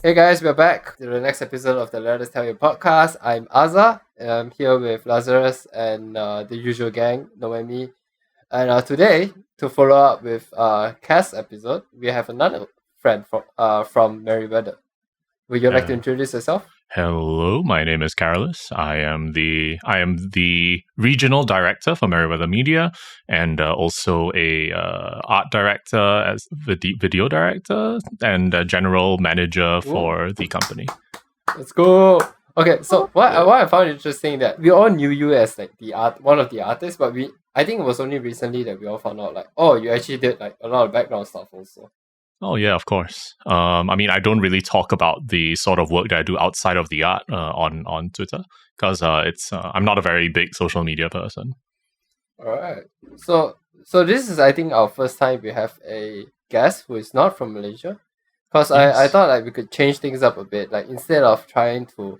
Hey guys, we're back to the next episode of the Let Us Tell You podcast. I'm Aza, and I'm here with Lazarus and the usual gang, Noemi. And today, to follow up with Cass' episode, we have another friend from Merryweather. Would you like to introduce yourself? Hello, my name is Carillus. I am the regional director for Merryweather Media, and also a art director, as video director, and a general manager for the company. Let's go. Okay, so what I found interesting that we all knew you as like one of the artists, but I think it was only recently that we all found out like, oh, you actually did like a lot of background stuff also. Oh yeah, of course. I don't really talk about the sort of work that I do outside of the art on Twitter because I'm not a very big social media person. All right. So this is, I think, our first time we have a guest who is not from Malaysia, because I thought like we could change things up a bit. Like instead of trying to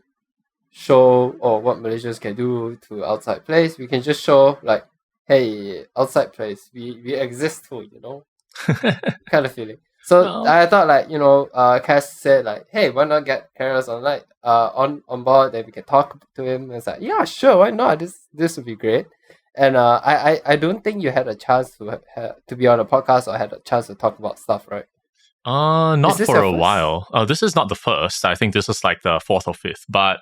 show what Malaysians can do to outside place, we can just show like, hey, outside place, we exist too, kind of feeling. So I thought like, Cass said like, hey, why not get Carillus on board, then we can talk to him. And it's like, yeah, sure, why not? This would be great. And I don't think you had a chance to be on a podcast or had a chance to talk about stuff, right? Not for a while. This is not the first. I think this is like the fourth or fifth. But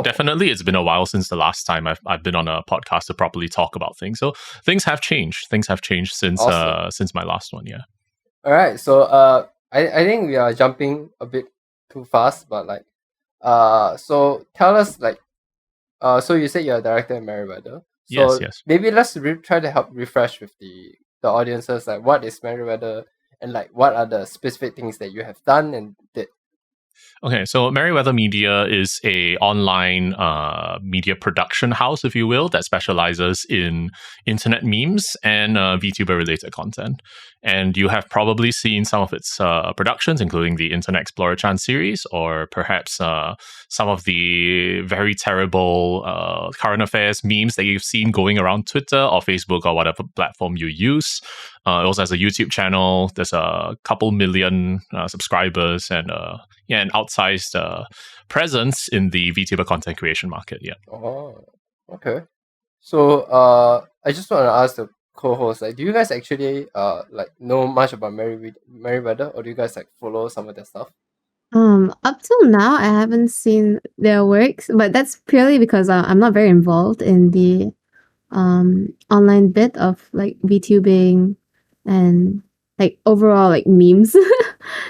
definitely it's been a while since the last time I've been on a podcast to properly talk about things. So things have changed. Things have changed since my last one, yeah. All right, so I think we are jumping a bit too fast, but like, so tell us like, so you said you're a director in Merryweather. So yes. Maybe let's try to help refresh with the audiences, like what is Merryweather and like what are the specific things that you have done and did. Okay, so Merryweather Media is a online media production house, if you will, that specializes in internet memes and VTuber-related content. And you have probably seen some of its productions, including the Internet Explorer Chance series, or perhaps some of the very terrible current affairs memes that you've seen going around Twitter or Facebook or whatever platform you use. It also has a YouTube channel. There's a couple million subscribers and an outsized presence in the VTuber content creation market. Yeah. Oh, okay. So I just want to ask the co-host, like, do you guys actually like know much about Merryweather, or do you guys like follow some of their stuff? Up till now, I haven't seen their works, but that's purely because I'm not very involved in the online bit of like VTubing and like overall like memes.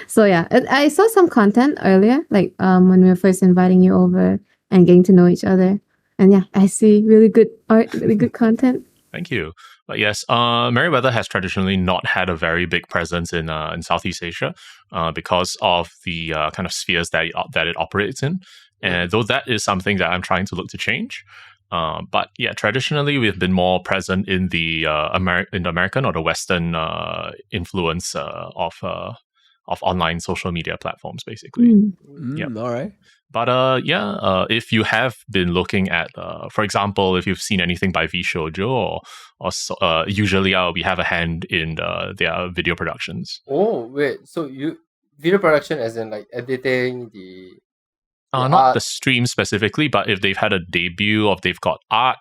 So yeah, I saw some content earlier, like when we were first inviting you over and getting to know each other, and yeah, I see really good art, really good content. Thank you. But yes, Merryweather has traditionally not had a very big presence in Southeast Asia because of the kind of spheres that it operates in. And though that is something that I'm trying to look to change. But yeah, traditionally we've been more present in the American or the Western influence of online social media platforms, basically. All right. But if you have been looking at, for example, if you've seen anything by V Shoujo, or usually we have a hand in their video productions. Oh wait, so you video production as in like editing the not art. The stream specifically, but if they've had a debut or if they've got art,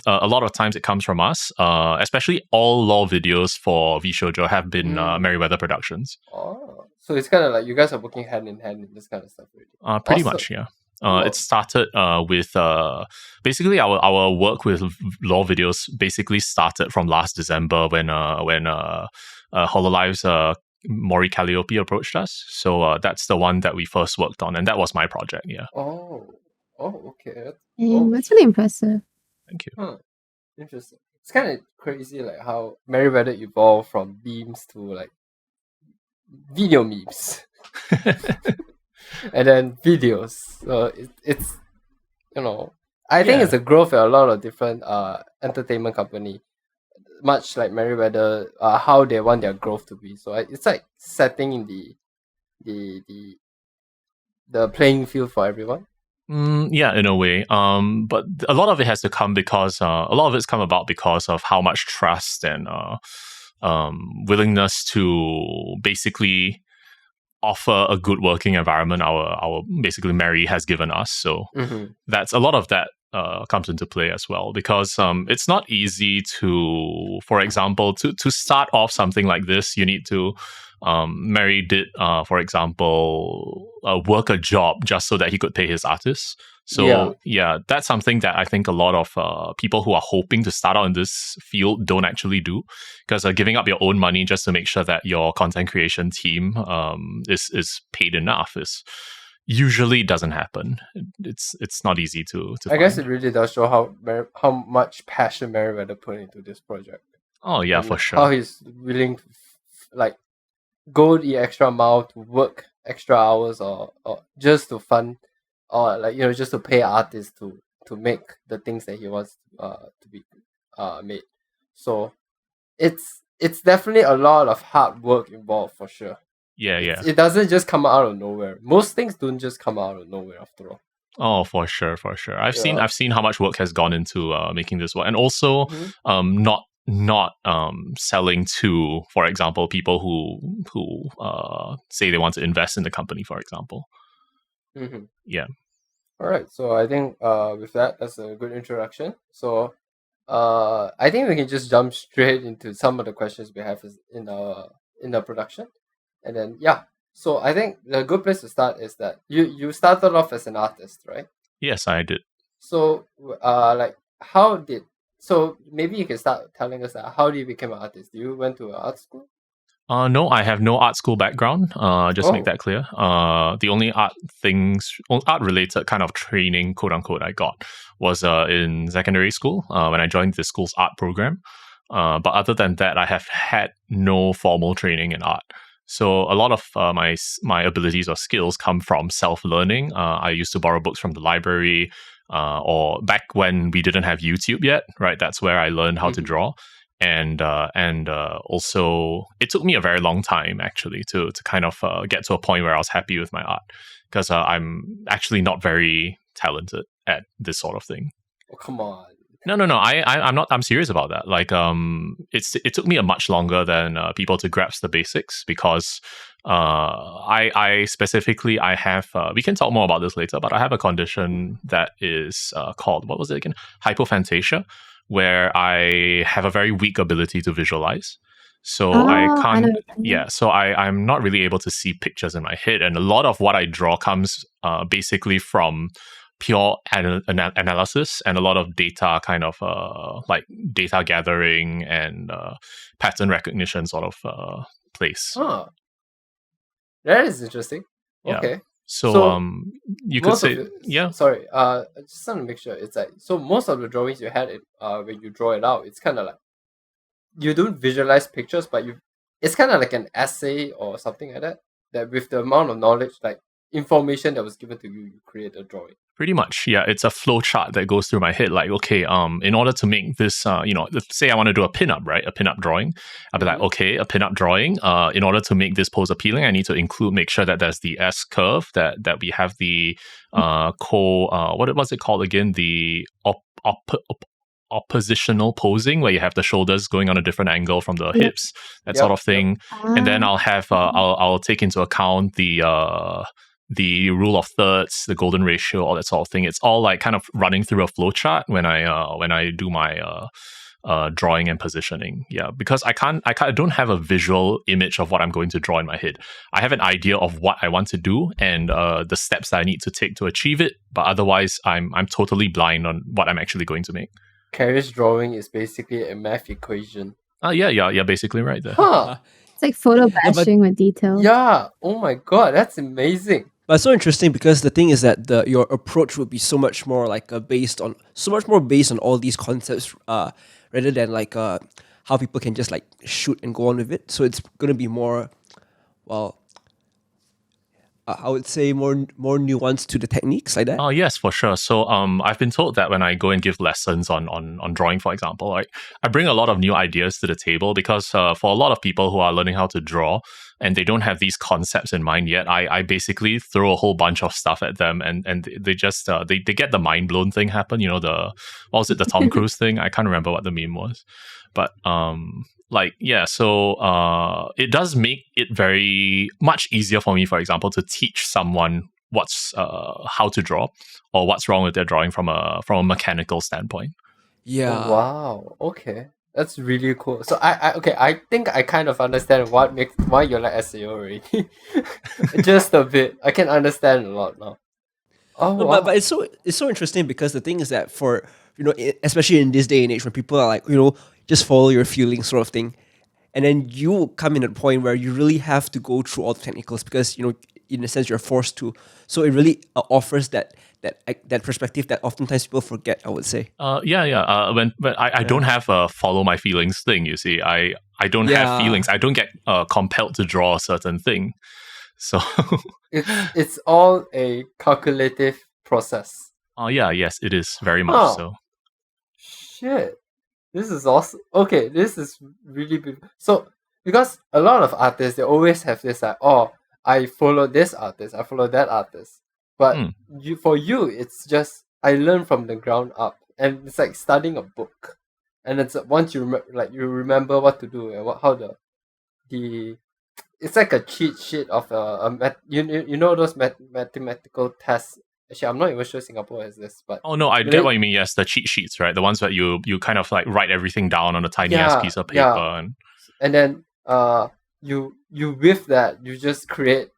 a lot of times it comes from us. Especially all lore videos for V Shoujo have been Merryweather productions. Oh, so it's kind of like you guys are working hand in hand in this kind of stuff already. Pretty much, yeah. It started with basically our work with lore videos basically started from last December when HoloLive's Mori Calliope approached us. So that's the one that we first worked on, and that was my project, yeah. Oh, okay. That's really impressive. Thank you. Interesting. It's kind of crazy like how Merryweather evolved from memes to like video memes. And then videos. So it's I think it's a growth at a lot of different entertainment company, much like Merryweather, how they want their growth to be. So it's like setting in the playing field for everyone. Yeah, in a way. But a lot of it has to come because a lot of it's come about because of how much trust and willingness to basically offer a good working environment our basically Mary has given us. So that's a lot of that comes into play as well, because it's not easy to, for example, to start off something like this. You need to Mary did, for example, work a job just so that he could pay his artists. So yeah, that's something that I think a lot of people who are hoping to start out in this field don't actually do, because giving up your own money just to make sure that your content creation team is paid enough is usually doesn't happen. It's not easy to I find. guess it really does show how much passion Merryweather put into this project. Oh yeah, for sure. How he's willing to go the extra mile to work extra hours or just to fund, or just to pay artists to make the things that he wants to be made. So it's definitely a lot of hard work involved, for sure. Yeah. It doesn't just come out of nowhere. Most things don't just come out of nowhere, after all. Oh, for sure. I've seen how much work has gone into making this work, and also not selling to, for example, people who say they want to invest in the company, for example. Yeah. All right. So I think with that's a good introduction. So I think we can just jump straight into some of the questions we have in the production, and then So I think the good place to start is that you started off as an artist, right? Yes, I did. So So maybe you can start telling us how do you become an artist? Do you went to an art school? No, I have no art school background. Just make that clear. The only art related kind of training, quote unquote, I got was in secondary school when I joined the school's art program. But other than that, I have had no formal training in art. So a lot of my abilities or skills come from self-learning. I used to borrow books from the library, or back when we didn't have YouTube yet, right? That's where I learned how to draw. And also, it took me a very long time, actually, to kind of get to a point where I was happy with my art, because I'm actually not very talented at this sort of thing. Oh, come on. No. I'm not. I'm serious about that. It took me a much longer than people to grasp the basics, because I specifically have. We can talk more about this later, but I have a condition that is called, what was it again? Hypophantasia, where I have a very weak ability to visualize. So I can't. So I'm not really able to see pictures in my head, and a lot of what I draw comes basically from pure analysis and a lot of data, kind of data gathering and pattern recognition sort of place. That is interesting. Okay. Yeah. So you could say, Sorry, I just want to make sure it's so most of the drawings you had when you draw it out, it's kind of like you don't visualize pictures, but it's kind of like an essay or something like that. That with the amount of knowledge, like information that was given to you, you create a drawing. Pretty much, yeah. It's a flow chart that goes through my head. Like, okay, in order to make this, say I want to do a pinup, right? A pinup drawing. I'll be like, okay, a pinup drawing. In order to make this pose appealing, I need to make sure that there's the S curve, that we have the what was it called again? The oppositional posing, where you have the shoulders going on a different angle from the hips, that sort of thing. And then I'll have I'll take into account the rule of thirds, the golden ratio, all that sort of thing. It's all like kind of running through a flow chart when I do my drawing and positioning. Yeah, because I don't have a visual image of what I'm going to draw in my head. I have an idea of what I want to do and the steps that I need to take to achieve it, but otherwise I'm totally blind on what I'm actually going to make. Carillus drawing is basically a math equation. Yeah, basically right there. It's like photo bashing with details. Yeah. Oh my god, that's amazing. But it's so interesting, because the thing is that your approach would be so much more based on all these concepts, rather than how people can just shoot and go on with it. So it's going to be more, I would say more nuanced to the techniques like that. Oh yes, for sure. So I've been told that when I go and give lessons on drawing, for example, I bring a lot of new ideas to the table, because for a lot of people who are learning how to draw and they don't have these concepts in mind yet, I basically throw a whole bunch of stuff at them, and they just they get the mind blown thing happen. The Tom Cruise thing. I can't remember what the meme was, But so it does make it very much easier for me, for example, to teach someone what's how to draw or what's wrong with their drawing from a mechanical standpoint. Yeah. Oh, wow. Okay. That's really cool. So I think I kind of understand why you like SEO already. Just a bit. I can understand a lot now. Oh, No, wow. but it's so interesting because the thing is that for especially in this day and age when people are like just follow your feelings sort of thing, and then you come in at a point where you really have to go through all the technicals because in a sense you're forced to. So it really offers that perspective that oftentimes people forget, I would say. When I don't have a follow my feelings thing. You see, I don't have feelings. I don't get compelled to draw a certain thing. So it's all a calculative process. Yes, it is very much so. Shit, this is awesome. Okay, this is really beautiful. So because a lot of artists, they always have this like, oh, I follow this artist, I follow that artist. But for you, it's just I learn from the ground up, and it's like studying a book. And it's once you you remember what to do and how the it's like a cheat sheet of those mathematical tests. Actually, I'm not even sure Singapore has this, but oh no, I get what you mean. Yes, the cheat sheets, right? The ones that you kind of like write everything down on a tiny ass piece of paper, and then you with that you just create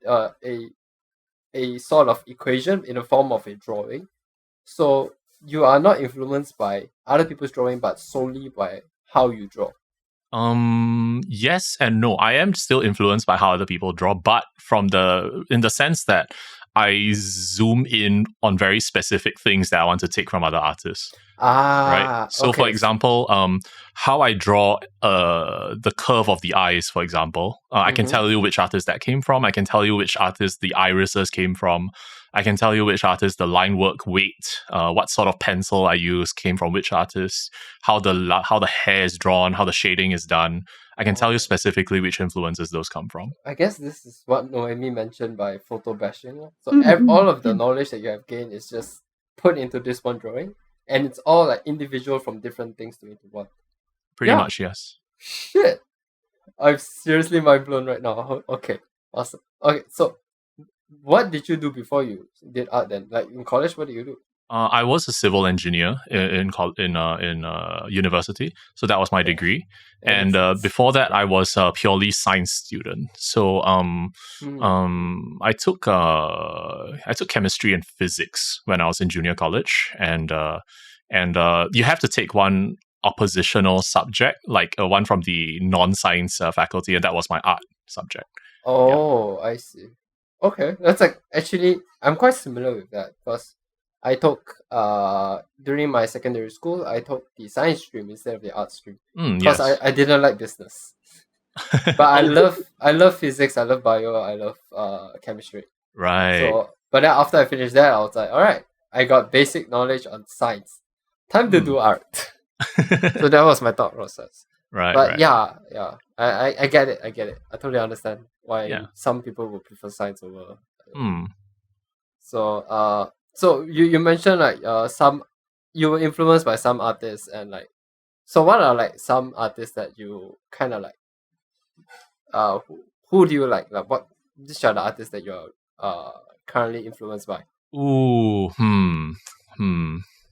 a sort of equation in the form of a drawing. So you are not influenced by other people's drawing, but solely by how you draw. Yes and no. I am still influenced by how other people draw, but in the sense that I zoom in on very specific things that I want to take from other artists. Right. So, for example, how I draw the curve of the eyes, for example, I can tell you which artist that came from. I can tell you which artist the irises came from. I can tell you which artist the line work weight, what sort of pencil I use came from which artist, how the hair is drawn, how the shading is done. I can tell you specifically which influences those come from. I guess this is what Noemi mentioned by photo bashing. So all of the knowledge that you have gained is just put into this one drawing, and it's all like individual from different things to into one. Pretty much, yes. Shit, I'm seriously mind blown right now. Okay, awesome. Okay, so what did you do before you did art then? Like in college, what did you do? I was a civil engineer in university, so that was my degree. And before that, I was a purely science student. So I took chemistry and physics when I was in junior college, and you have to take one oppositional subject, like one from the non-science faculty, and that was my art subject. Oh, yeah. I see. Okay, that's like actually I'm quite similar with that because I took during my secondary school I took the science stream instead of the art stream because I didn't like business, but I love physics, I love bio, I love chemistry. Right. So, but then after I finished that, I was like, all right, I got basic knowledge on science. Time to do art. So that was my thought process. Right. But yeah, I get it. I totally understand why some people would prefer science over. So you mentioned like some you were influenced by some artists, and like so what are like some artists that you kind of like who do you like what which are the artists that you're currently influenced by?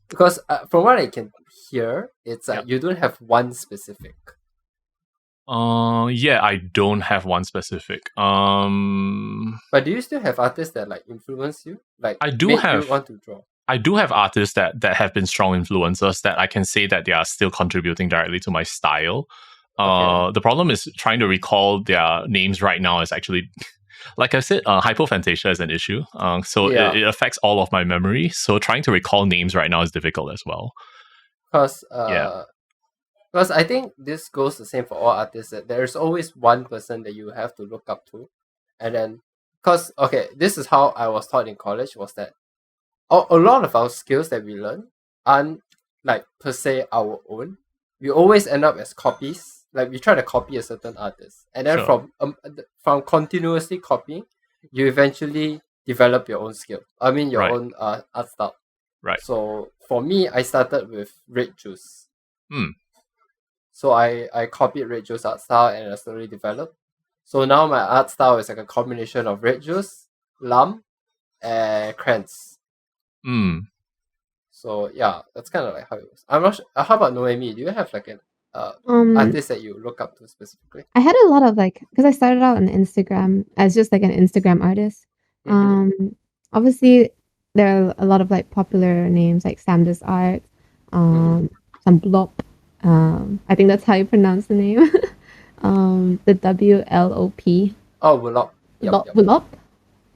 Because from what I can hear, it's like you don't have one specific. I don't have one specific. But do you still have artists that like influence you? Like I do have. You want to draw. I do have artists that have been strong influencers that I can say that they are still contributing directly to my style. The problem is trying to recall their names right now is actually, like I said, hypophantasia is an issue. It affects all of my memory. So trying to recall names right now is difficult as well. Because I think this goes the same for all artists, that there's always one person that you have to look up to. And then, because, this is how I was taught in college, was that a lot of our skills that we learn aren't like per se our own. We always end up as copies. Like we try to copy a certain artist. And then from continuously copying, you eventually develop your own skill. I mean, your own art style. Right. So for me, I started with red juice. So I copied Red Juice art style and I slowly developed. So now my art style is like a combination of Red Juice, Lam, and Krantz. So yeah, that's kind of like how it was. I'm not sure. How about Noemi? Do you have like an artist that you look up to specifically? I had a lot of because I started out on Instagram as just like an Instagram artist. Obviously there are a lot of like popular names like Sam Does Art, some Blop. I think that's how you pronounce the name. The WLOP. Oh, Wulop. Wulop.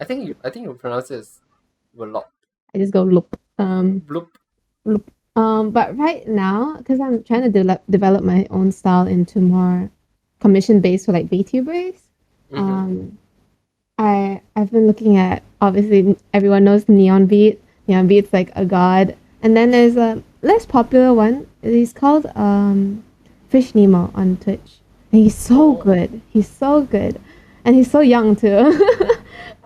I think you pronounce it as Wulop. I just go loop. Bloop. Loop. But right now, because I'm trying to develop my own style into more commission based for like VTubers, I've been looking at, obviously everyone knows Neon Beat. Neon Beat's like a god, and then there's a less popular one. He's called Fish Nemo on Twitch, and he's so good. He's so good, and he's so young too.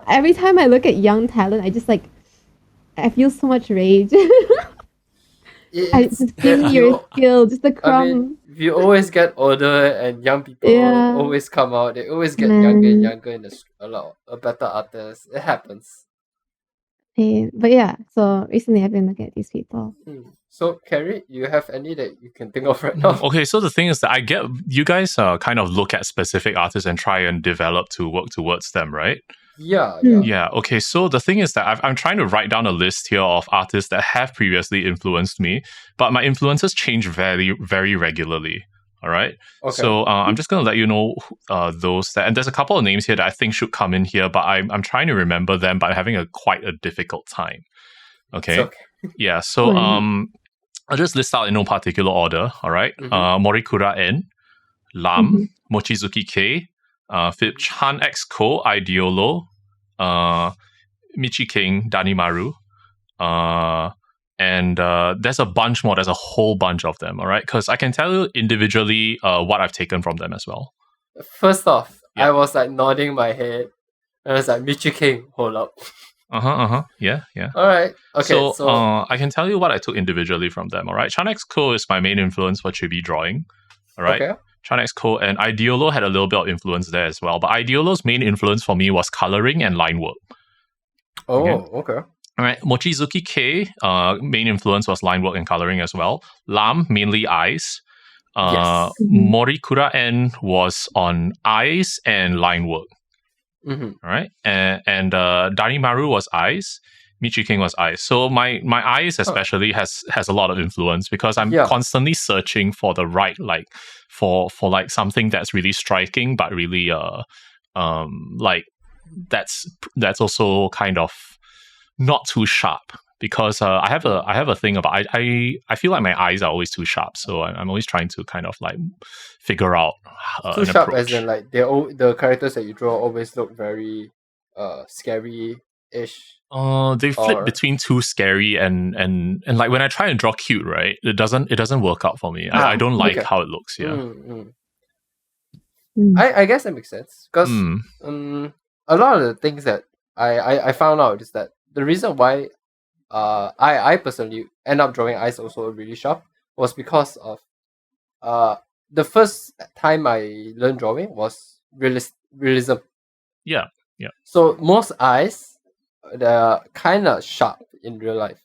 Every time I look at young talent, I just I feel so much rage. Just give me your skill, just a crumb. I mean, you always get older and young people always come out. They always get younger and younger and a better artist. It happens. But yeah, so recently I've been looking at these people. So, Carrie, you have any that you can think of right now? Okay, so the thing is that I get you guys kind of look at specific artists and try and develop to work towards them, right? Yeah. Okay, so the thing is that I'm trying to write down a list here of artists that have previously influenced me, but my influences change very, very regularly. All right. Okay. So I'm just going to let you know those that, and there's a couple of names here that I think should come in here, but I'm trying to remember them, but I'm having quite a difficult time. Okay. Yeah. So I'll just list out in no particular order. All right. Morikura N, Lam, Mochizuki K, Philip Chan X Ko, Ideolo, Michi King, Danimaru, and there's a bunch more. There's a whole bunch of them, all right? Because I can tell you individually what I've taken from them as well. First off, I was nodding my head, and I was like, Michi King, hold up. Yeah. All right. Okay, so I can tell you what I took individually from them, all right? Chan X Ko is my main influence for chibi drawing, all right? Okay. Chan X Ko and Ideolo had a little bit of influence there as well, but Ideolo's main influence for me was coloring and line work. Okay. All right, Mochizuki K, main influence was line work and coloring as well. Lam, mainly eyes. Morikura N was on eyes and line work. All right, and Danimaru was eyes. Michi King was eyes. So my eyes especially has a lot of influence because I'm constantly searching for the right for something that's really striking but really that's also kind of not too sharp, because I have a thing about I feel like my eyes are always too sharp, so I'm always trying to kind of figure out too sharp approach. As in the characters that you draw always look very scary-ish. They flip between too scary and when I try and draw cute, right, it doesn't work out for me. I don't like how it looks. I guess that makes sense, because a lot of the things that I found out is that the reason why I personally end up drawing eyes also really sharp was because of the first time I learned drawing was realism. Yeah. So most eyes, they're kind of sharp in real life.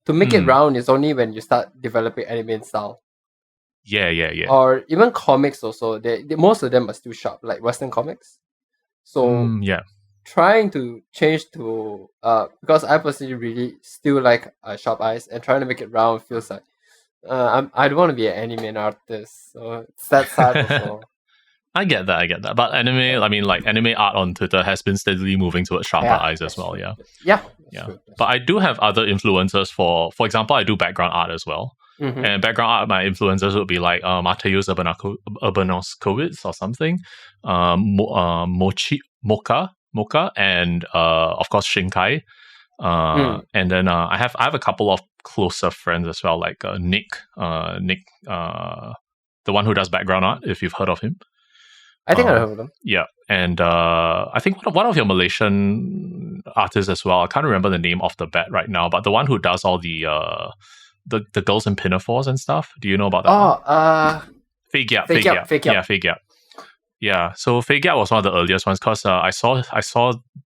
To make it round is only when you start developing anime style. Yeah. Or even comics also, they most of them are still sharp, like Western comics. So trying to change to because I personally really still like sharp eyes, and trying to make it round feels like I don't want to be an anime artist, so it's that side also. I get that. But anime art on Twitter has been steadily moving towards sharper eyes as well. Yeah. But I do have other influences. For example, I do background art as well. And background art, my influences would be like Mateusz Urbanoskowicz or something, Mocha, and of course Shinkai. And then I have a couple of closer friends as well, like Nick, the one who does background art, if you've heard of him. I think I heard of them. Yeah, and I think one of your Malaysian artists as well. I can't remember the name off the bat right now, but the one who does all the girls in pinafores and stuff. Do you know about that? Fake Gap. Yeah. Fake Gap. Yeah, so Fake Gap was one of the earliest ones because I saw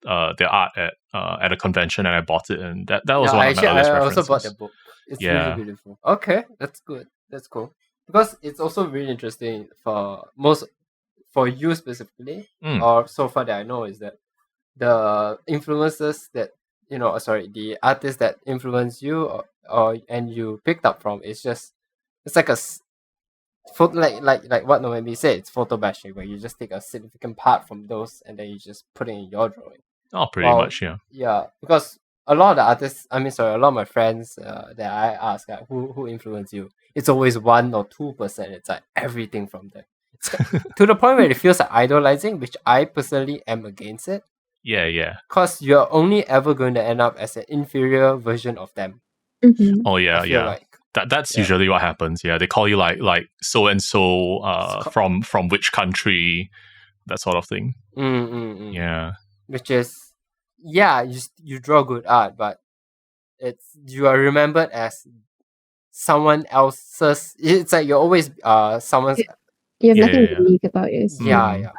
their art at a convention and I bought it, and that was one of my earliest I references. also bought the book. It's really beautiful. Okay, that's good. That's cool. Because it's also really interesting for you specifically, or so far that I know, is that the influences that the artists that influence you or and you picked up from, it's like like what Noemi said, it's photo bashing, where you just take a significant part from those and then you just put it in your drawing. Oh, pretty much, yeah. Yeah, because a lot of the artists, a lot of my friends that I ask, who influence you, it's always 1 or 2%. It's like everything from them. It's to the point where it feels like idolizing, which I personally am against it. Yeah. Because you're only ever going to end up as an inferior version of them. Mm-hmm. Oh yeah, I feel like. That's usually what happens. Yeah, they call you like so and so from which country, that sort of thing. Yeah, which is you draw good art, but you are remembered as someone else's. It's like you're always someone's. You have nothing unique about yourself. Yeah.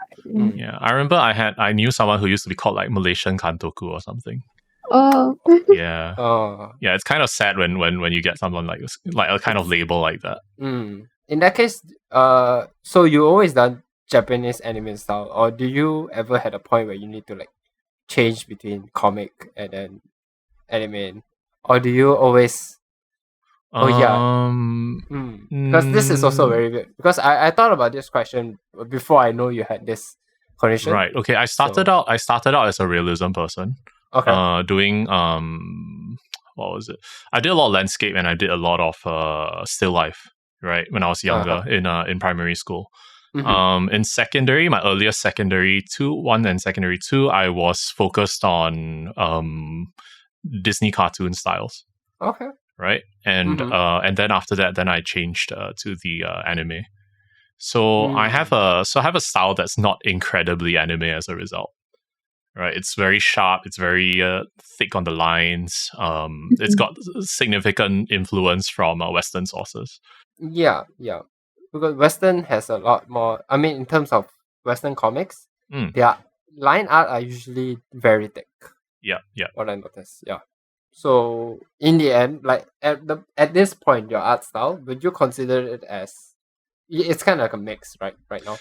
I remember I knew someone who used to be called like Malaysian Kantoku or something. Oh. Yeah. Oh. Yeah, it's kind of sad when you get someone like a kind of label like that. In that case, so you always done Japanese anime style, or do you ever had a point where you need to like change between comic and then anime, or do you always? Because this is also very weird. Because I thought about this question before I know you had this condition. Right. Okay. I started out as a realism person. Okay. Doing what was it? I did a lot of landscape and I did a lot of still life. Right, when I was younger in primary school. In secondary, my earliest secondary 1 and secondary 2, I was focused on Disney cartoon styles. Okay. Right, and then after that, then I changed to the anime. So I have a style that's not incredibly anime as a result. Right, it's very sharp. It's very thick on the lines. It's got significant influence from Western sources. Yeah. Because Western has a lot more. In terms of Western comics, their line art are usually very thick. Yeah. What I noticed. Yeah. So in the end, like at this point, your art style, would you consider it as? It's kind of like a mix, right now.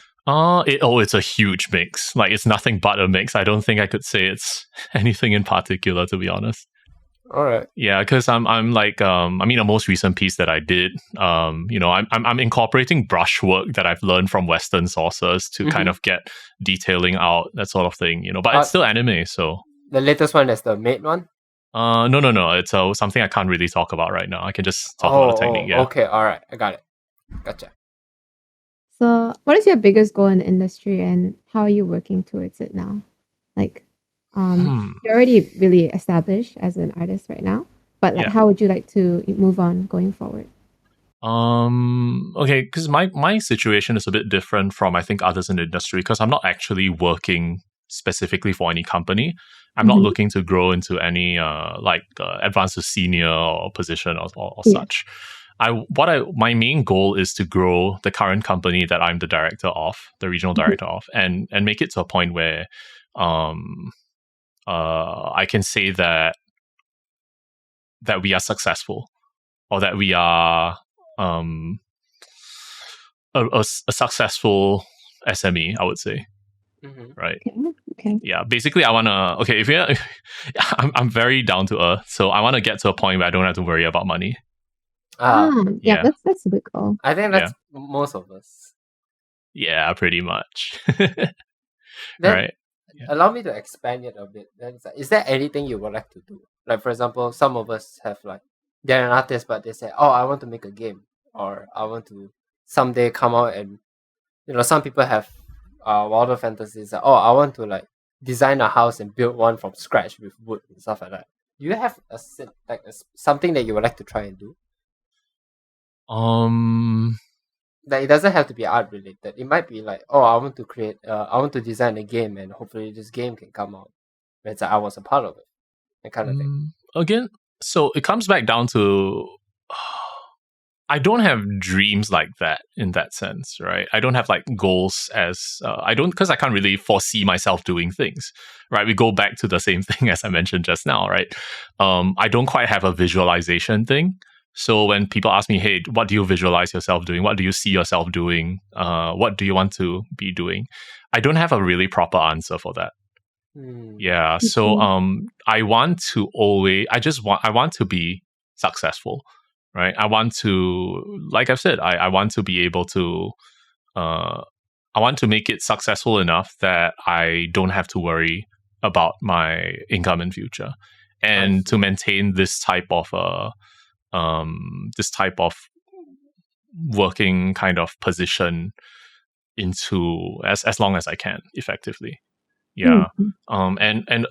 It's a huge mix. Like, it's nothing but a mix. I don't think I could say it's anything in particular, to be honest. All right. Yeah, because I'm like a most recent piece that I did. I'm incorporating brushwork that I've learned from Western sources to kind of get detailing out, that sort of thing. But it's still anime. So the latest one is the Maid one. No. It's something I can't really talk about right now. I can just talk about the technique. Yeah. Okay. All right. I got it. Gotcha. So, what is your biggest goal in the industry, and how are you working towards it now? Like, you're already really established as an artist right now, but how would you like to move on going forward? Okay, because my situation is a bit different from I think others in the industry, because I'm not actually working specifically for any company. I'm not looking to grow into any advanced to senior or position or such. My main goal is to grow the current company that I'm the director of, the regional director of, and make it to a point where I can say that we are successful, or that we are a successful SME, I would say. Right. Okay. Yeah. Basically, I wanna. Okay. I'm very down to earth, so I want to get to a point where I don't have to worry about money. That's a good goal. I think that's most of us. Yeah, pretty much. Right. Allow me to expand it a bit. Then, is there anything you would like to do? Like, for example, some of us have they're an artist, but they say, "Oh, I want to make a game," or "I want to someday come out and," some people have wilder fantasies. Like, "Oh, I want to design a house and build one from scratch with wood and stuff like that." Do you have something that you would like to try and do? It doesn't have to be art related. It might be I want to create I want to design a game, and hopefully this game can come out. It's I was a part of it. That kind of thing. Again, so it comes back down to I don't have dreams like that in that sense, right? I don't have like goals because I can't really foresee myself doing things, right? We go back to the same thing as I mentioned just now, right? I don't quite have a visualization thing. So when people ask me, hey, what do you visualize yourself doing? What do you see yourself doing? What do you want to be doing? I don't have a really proper answer for that. Yeah. So I want to be successful. Right. I want to, like I've said, I want to be able to, I want to make it successful enough that I don't have to worry about my income in future, and to maintain this type of working kind of position into as long as I can effectively. Yeah. And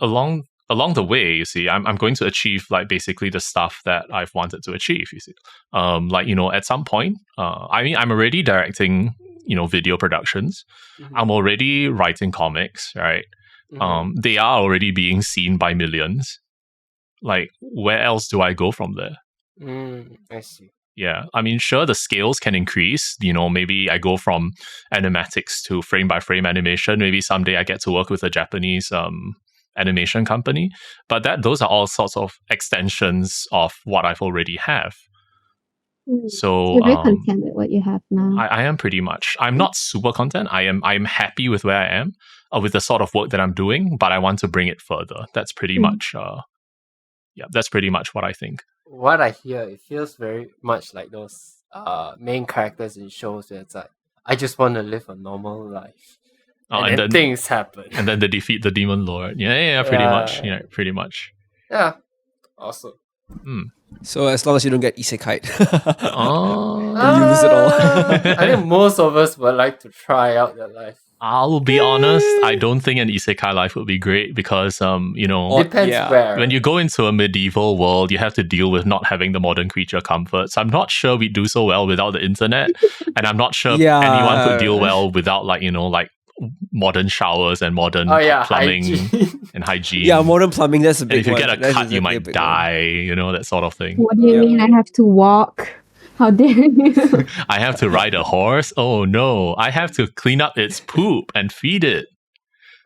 along the way, you see, I'm going to achieve like basically the stuff that I've wanted to achieve, you see. At some point, I'm already directing, video productions. I'm already writing comics, right? They are already being seen by millions. Like, where else do I go from there? I see. Yeah, I mean, sure, the scales can increase. Maybe I go from animatics to frame-by-frame animation. Maybe someday I get to work with a Japanese animation company. But those are all sorts of extensions of what I've already have. So you're very content with what you have now. I am pretty much. I'm not super content. I'm happy with where I am, with the sort of work that I'm doing. But I want to bring it further. That's pretty much. That's pretty much what I think. What I hear, it feels very much like those main characters in shows where it's like, I just want to live a normal life. And then things happen. And then they defeat the demon lord. Yeah, pretty much. Yeah, pretty much. Yeah. Awesome. So as long as you don't get isekai'd, you lose it all. I think most of us would like to try out their life. I'll be honest, I don't think an isekai life would be great because, depends where. When you go into a medieval world, you have to deal with not having the modern creature comforts. I'm not sure we do so well without the internet, and I'm not sure anyone could deal well without modern showers and modern plumbing and hygiene. Yeah, modern plumbing, that's a big one. And if you one. get a cut, you might die, that sort of thing. What do you mean I have to walk? How dare you? I have to ride a horse? Oh no, I have to clean up its poop and feed it.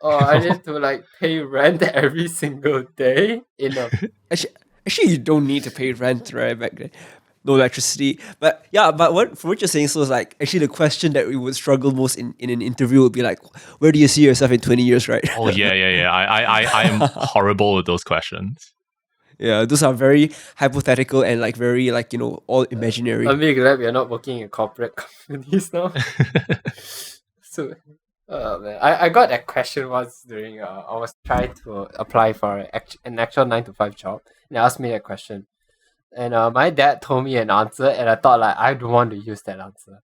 Oh, I need to pay rent every single day? Actually, you don't need to pay rent, right, back then. No electricity. But yeah, from what you're saying, so it's actually the question that we would struggle most in an interview would be where do you see yourself in 20 years, right? Oh, yeah. I am horrible with those questions. Yeah, those are very hypothetical and very all imaginary. I'm really glad we are not working in corporate companies now. So, man, I got that question once during I was trying to apply for an actual 9-to-5 job, and they asked me that question, and my dad told me an answer, and I thought I don't want to use that answer,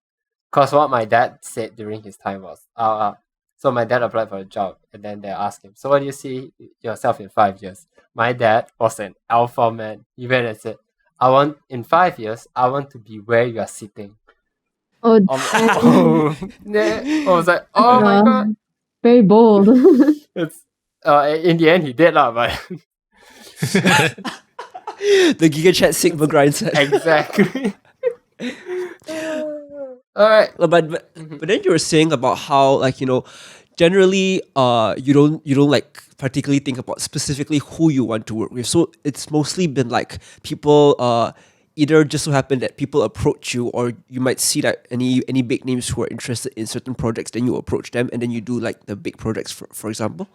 because what my dad said during his time was so my dad applied for a job, and then they asked him, so what do you see yourself in 5 years? My dad was an alpha man. He went and said, in 5 years, I want to be where you are sitting. Oh, I was like, oh my god. Very bold. It's in the end he did but the GigaChat Sigma grind set. Exactly. All right. But then you were saying about how generally you don't particularly think about specifically who you want to work with. So it's mostly been people either just so happen that people approach you, or you might see that any big names who are interested in certain projects, then you approach them and then you do the big projects for example.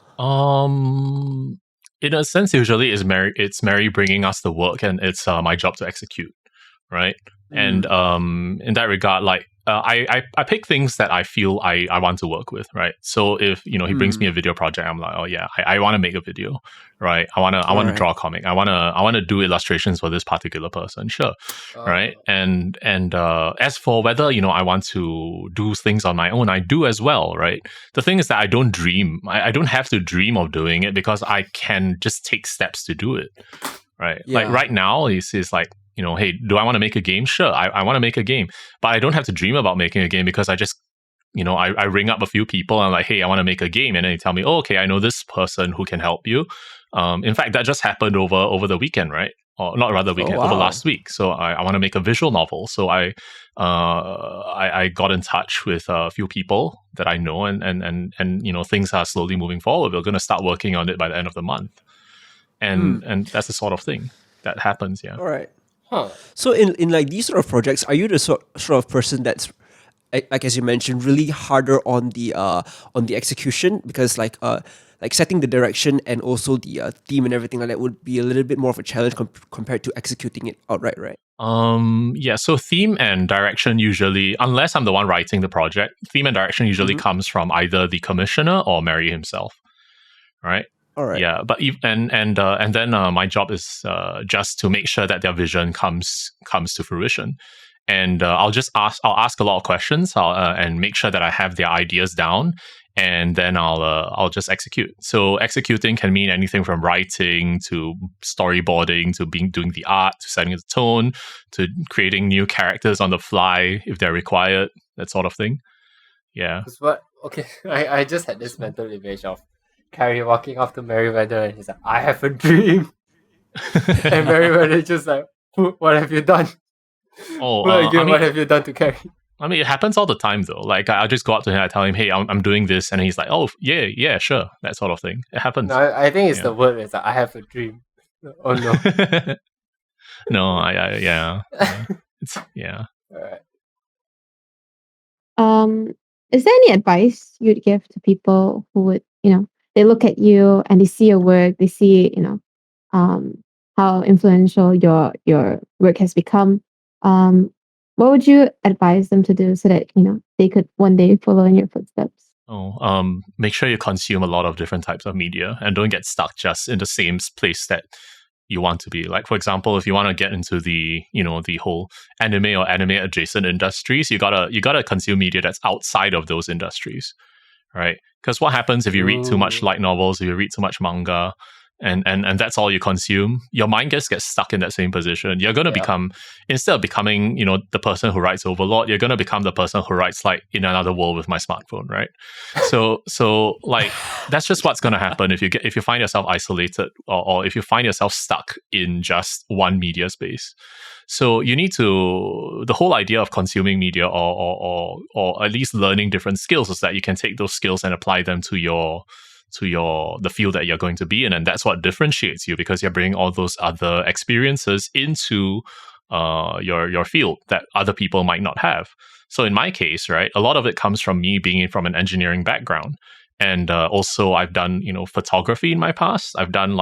In a sense, usually it's Mary bringing us the work, and it's my job to execute, right? And in that regard, I pick things that I feel I want to work with, right? So if he brings me a video project, I'm like, oh yeah, I want to make a video, right? I want to draw a comic. I want to do illustrations for this particular person, sure, right? And as for whether I want to do things on my own, I do as well, right? The thing is that I don't dream. I don't have to dream of doing it because I can just take steps to do it, right? Yeah. Right now, it's hey, do I want to make a game? Sure, I want to make a game, but I don't have to dream about making a game because I just, I ring up a few people and I'm like, hey, I want to make a game, and then they tell me, oh, okay, I know this person who can help you. In fact, that just happened over the weekend, right? or not rather weekend, over last week. So I want to make a visual novel. So I got in touch with a few people that I know, and things are slowly moving forward. We're going to start working on it by the end of the month, and that's the sort of thing that happens. Yeah. All right. Huh. So in like these sort of projects, are you the sort of person that's like, as you mentioned, really harder on the execution, because like setting the direction and also the theme and everything like that would be a little bit more of a challenge compared to executing it outright, right? Yeah, so theme and direction usually, unless I'm the one writing the project, theme and direction usually comes from either the commissioner or Merry himself, right? All right. Yeah, but and then my job is just to make sure that their vision comes to fruition, and I'll ask a lot of questions, and make sure that I have their ideas down, and then I'll just execute. So executing can mean anything from writing to storyboarding to doing the art to setting the tone to creating new characters on the fly if they're required, that sort of thing. Yeah. Okay, I just had this mental image of Carrie walking off to Merryweather and he's like, I have a dream. And Merryweather just like, what have you done? What have you done to Carrie? I mean, it happens all the time though. Like I just go up to him, I tell him, hey, I'm doing this, and he's like, oh yeah, sure, that sort of thing. It happens. No, I think it's the word. It's like, I have a dream. Oh no. No, yeah. It's yeah. All right. Is there any advice you'd give to people who would, they look at you and they see your work, they see, how influential your work has become? What would you advise them to do so that, they could one day follow in your footsteps? Make sure you consume a lot of different types of media and don't get stuck just in the same place that you want to be. Like, for example, if you want to get into the whole anime or anime adjacent industries, you gotta consume media that's outside of those industries, right? Because what happens if you read too much light novels, if you read too much manga, and that's all you consume, your mind just gets stuck in that same position. You're going to become, instead of becoming, the person who writes Overlord, you're going to become the person who writes like In Another World with My Smartphone, right? So like that's just what's going to happen if you find yourself isolated or if you find yourself stuck in just one media space. So you need to, the whole idea of consuming media or at least learning different skills is that you can take those skills and apply them to the field that you're going to be in, and that's what differentiates you, because you're bringing all those other experiences into your field that other people might not have. So in my case, right, a lot of it comes from me being from an engineering background, and also I've done photography in my past. I've done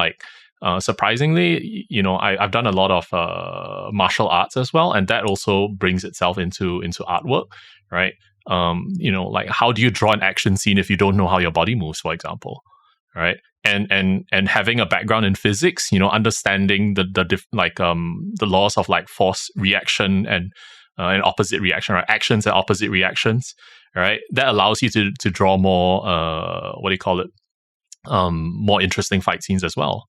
surprisingly, I've done a lot of martial arts as well, and that also brings itself into artwork, right? Like how do you draw an action scene if you don't know how your body moves, for example, right? And having a background in physics, understanding the laws of like force reaction and opposite reaction, right? Actions and opposite reactions, right? That allows you to draw more more interesting fight scenes as well.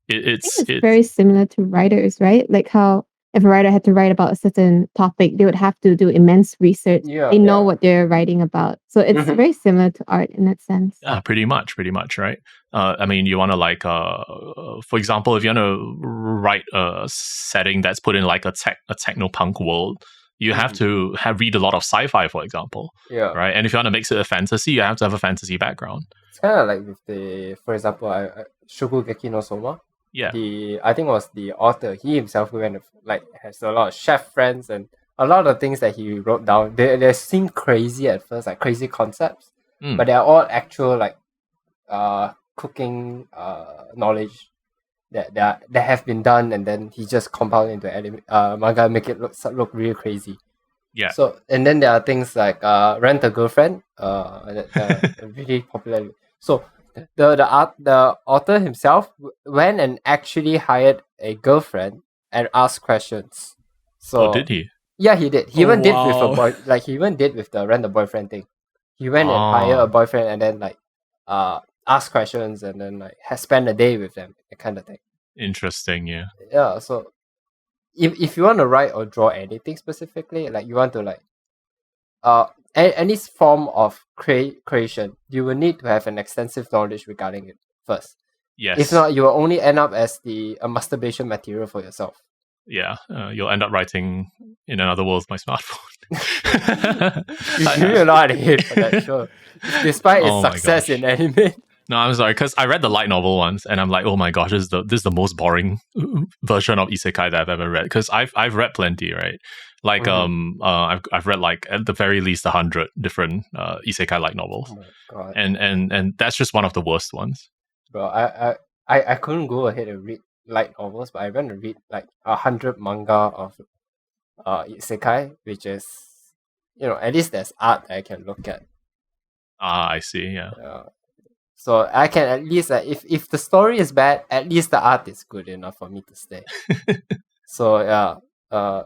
It's very similar to writers, right? Like how if a writer had to write about a certain topic, they would have to do immense research. They know what they're writing about. So it's very similar to art in that sense. Yeah, pretty much, right? I mean, you want to for example, if you want to write a setting that's put in like a techno-punk world, you have to read a lot of sci-fi, for example. Yeah. Right? And if you want to mix it a fantasy, you have to have a fantasy background. It's kind of like with for example, Shokugeki no Soma. Yeah. I think it was the author, he himself who has a lot of chef friends, and a lot of things that he wrote down, they seem crazy at first, like crazy concepts, but they're all actual cooking knowledge that have been done, and then he just compiled into manga, make it look really crazy. Yeah. So, and then there are things like Rent a Girlfriend, that really popular. So the author himself went and actually hired a girlfriend and asked questions. So did he? Yeah, he did. He even did with a boy. Like he even did with the Rent a Boyfriend thing. He went and hired a boyfriend and then ask questions and then spend a day with them, that kind of thing. Interesting, yeah. Yeah. So if you want to write or draw anything specifically, like you want to any form of creation, you will need to have an extensive knowledge regarding it first. Yes. If not, you will only end up as the masturbation material for yourself. Yeah, you'll end up writing in another world with my smartphone. You give me a lot of hate for that show, despite its success in anime. No, I'm sorry, because I read the light novel once, and I'm like, oh my gosh, this is the most boring version of isekai that I've ever read. Because I've read plenty, right? Like I've read like at the very least 100 different isekai light novels, Oh my God. and that's just one of the worst ones. Bro, I couldn't go ahead and read light novels, but I went to read like 100 manga of isekai, which is, at least there's art that I can look at. I see. Yeah. So I can at least if the story is bad, at least the art is good enough for me to stay. So yeah.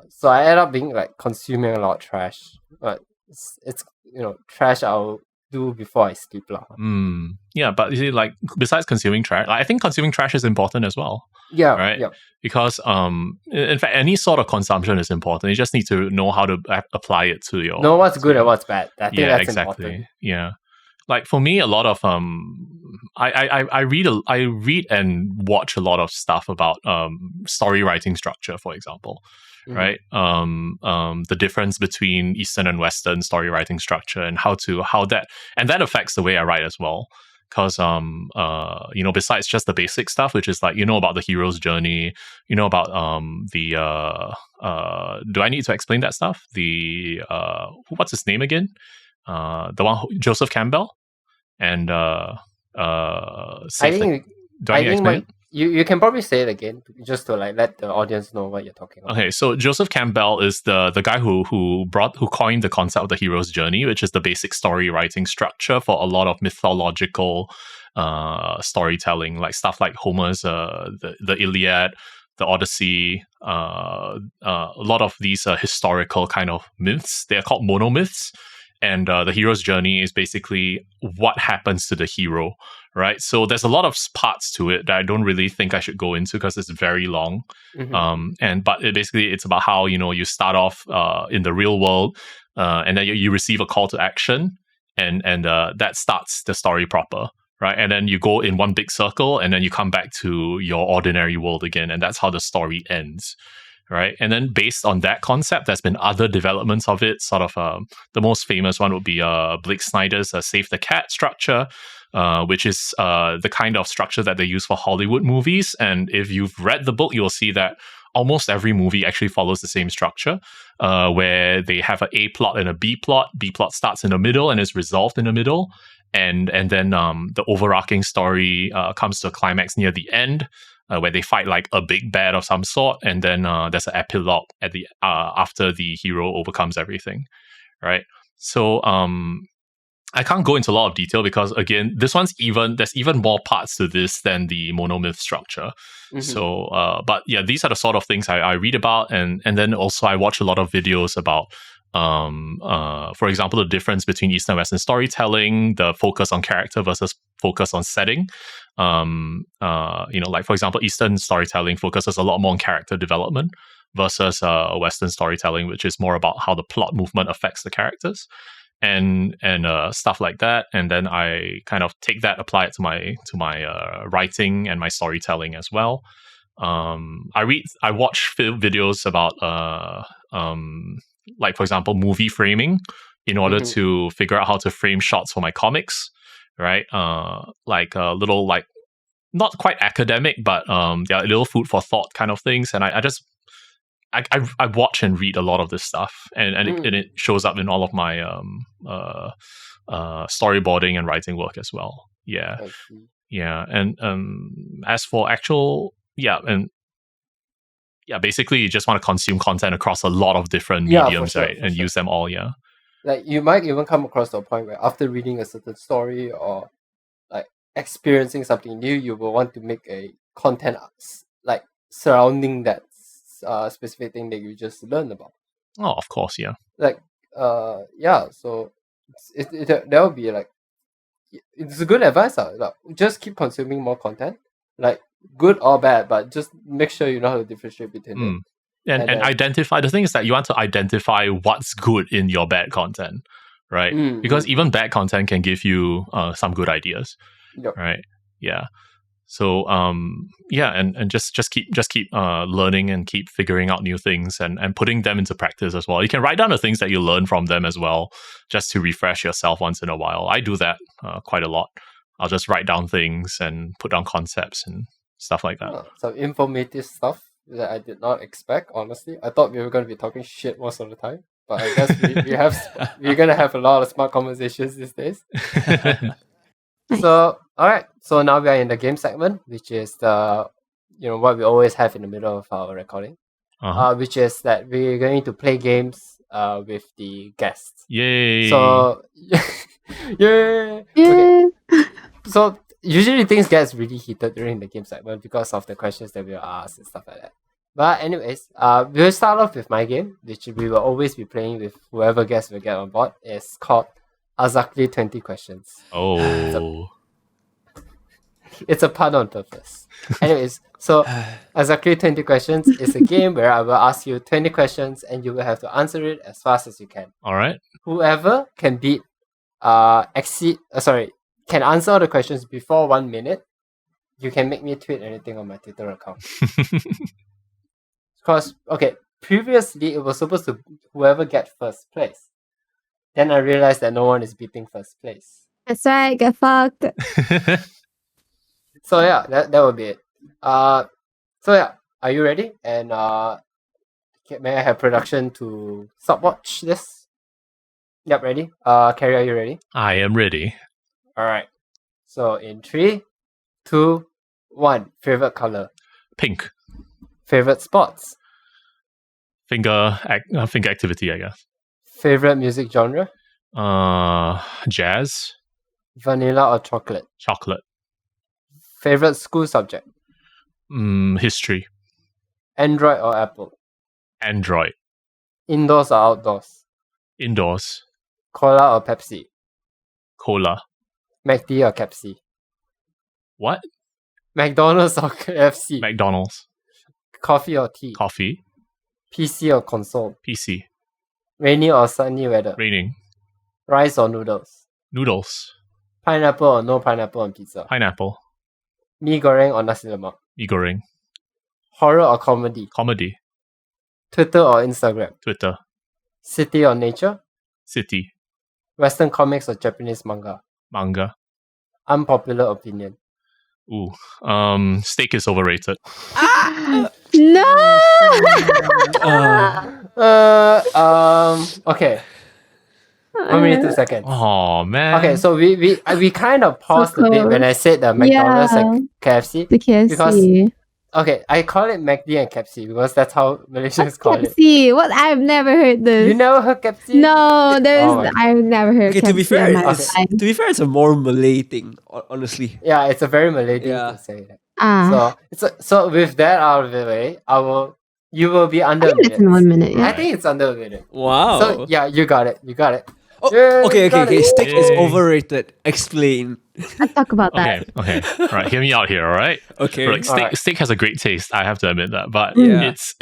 So I end up being like consuming a lot of trash, but it's trash I'll do before I sleep lah. Yeah, but you see, like besides consuming trash, I think consuming trash is important as well. Yeah, right. Yeah. Because in fact, any sort of consumption is important. You just need to know how to apply it to your. Know what's good and what's bad. I think that's exactly. important. Yeah. Like for me, a lot of I read and watch a lot of stuff about story writing structure, for example, right? The difference between Eastern and Western story writing structure, and how that affects the way I write as well. Because besides just the basic stuff, which is like about the hero's journey, about do I need to explain that stuff? The what's his name again? The one Joseph Campbell. And I think you can probably say it again just to like let the audience know what you're talking about. Okay, so Joseph Campbell is the guy who coined the concept of the hero's journey, which is the basic story writing structure for a lot of mythological storytelling, like stuff like Homer's the Iliad, the Odyssey, a lot of these historical kind of myths. They are called monomyths. And the hero's journey is basically what happens to the hero, right? So there's a lot of parts to it that I don't really think I should go into because it's very long. But it's about how you start off in the real world, and then you receive a call to action, and that starts the story proper, right? And then you go in one big circle, and then you come back to your ordinary world again, and that's how the story ends. Right, and then based on that concept, there's been other developments of it. Sort of the most famous one would be Blake Snyder's Save the Cat structure, which is the kind of structure that they use for Hollywood movies. And if you've read the book, you'll see that almost every movie actually follows the same structure, where they have an A plot and a B plot. B plot starts in the middle and is resolved in the middle, and then the overarching story comes to a climax near the end. Where they fight like a big bad of some sort, and then there's an epilogue at the after the hero overcomes everything, right? So I can't go into a lot of detail because again, there's even more parts to this than the monomyth structure. So, but yeah, these are the sort of things I read about, and then also I watch a lot of videos about. For example, the difference between Eastern and Western storytelling, the focus on character versus focus on setting. Like for example, Eastern storytelling focuses a lot more on character development versus Western storytelling, which is more about how the plot movement affects the characters and stuff like that. And then I kind of take that, apply it to my writing and my storytelling as well. I watch videos about like for example, movie framing in order to figure out how to frame shots for my comics, right? Like a little, like not quite academic, but yeah, a little food for thought kind of things. And I watch and read a lot of this stuff, and it shows up in all of my storyboarding and writing work as well. Yeah, and as for actual, basically you just want to consume content across a lot of different mediums, right? And use them all, Like you might even come across to a point where after reading a certain story or like experiencing something new, you will want to make a content like surrounding that specific thing that you just learned about. Oh, of course, yeah. Like, so that would be like, it's a good advice. Like, just keep consuming more content. Like, good or bad, but just make sure you know how to differentiate between them. And identify, the thing is that you want to identify what's good in your bad content, right? Because even bad content can give you some good ideas, right? Yeah. So and just keep learning and keep figuring out new things and putting them into practice as well. You can write down the things that you learn from them as well, just to refresh yourself once in a while. I do that quite a lot. I'll just write down things and put down concepts and stuff like that. Some informative stuff that I did not expect, honestly. I thought we were going to be talking shit most of the time, but I guess we're going to have a lot of smart conversations these days. Nice. So, all right. So now we are in the game segment, which is what we always have in the middle of our recording, which is that we're going to play games with the guests. Yay! So, yay! Yeah. Okay. So usually things gets really heated during the game segment because of the questions that we'll ask and stuff like that. But anyways, we'll start off with my game, which we will always be playing with whoever guest we get on board. It's called Exactly 20 Questions. Oh. It's a pun on purpose. Anyways, so Exactly 20 Questions is a game where I will ask you 20 questions and you will have to answer it as fast as you can. All right. Whoever can can answer all the questions before 1 minute, you can make me tweet anything on my Twitter account. Because, previously it was supposed to whoever get first place. Then I realized that no one is beating first place. That's right, get fucked. So yeah, that will be it. Are you ready? And may I have production to stopwatch this? Yep, ready. Carrie, are you ready? I am ready. Alright. So in 3, 2, 1. Favorite color? Pink. Favorite sports? Finger activity, I guess. Favorite music genre? Jazz. Vanilla or chocolate? Chocolate. Favorite school subject? History. Android or Apple? Android. Indoors or outdoors? Indoors. Cola or Pepsi? Cola. McD or KFC? What? McDonald's or KFC? McDonald's. Coffee or tea? Coffee. PC or console? PC. Rainy or sunny weather? Raining. Rice or noodles? Noodles. Pineapple or no pineapple on pizza? Pineapple. Mee goreng or nasi lemak? Mee goreng. Horror or comedy? Comedy. Twitter or Instagram? Twitter. City or nature? City. Western comics or Japanese manga? Manga. Unpopular opinion? Ooh. Steak is overrated. No! Okay. 1 minute, 2 seconds. Oh man. Okay, so we kind of paused a bit when I said the McDonald's and KFC. The KFC. Because I call it McD and KFC because that's how Malaysians call it. KFC? What? I've never heard this. You never heard KFC? No, I've never heard Okay, KFC. to be fair, in my it's, life. to be fair, it's a more Malay thing, honestly. Yeah, it's a very Malay thing Yeah. to say that. Ah, So with that out of the way, you will be I under a think it's in minute. 1 minute. I Yeah. think it's under a minute. Wow. So yeah, you got it. Oh, Yeah, okay. got it. Steak is Yay. overrated. Explain. Let's talk about that. Okay. All right, hear me out here, all right? Okay. Like steak, Alright. steak has a great taste. I have to admit that, but Yeah. it's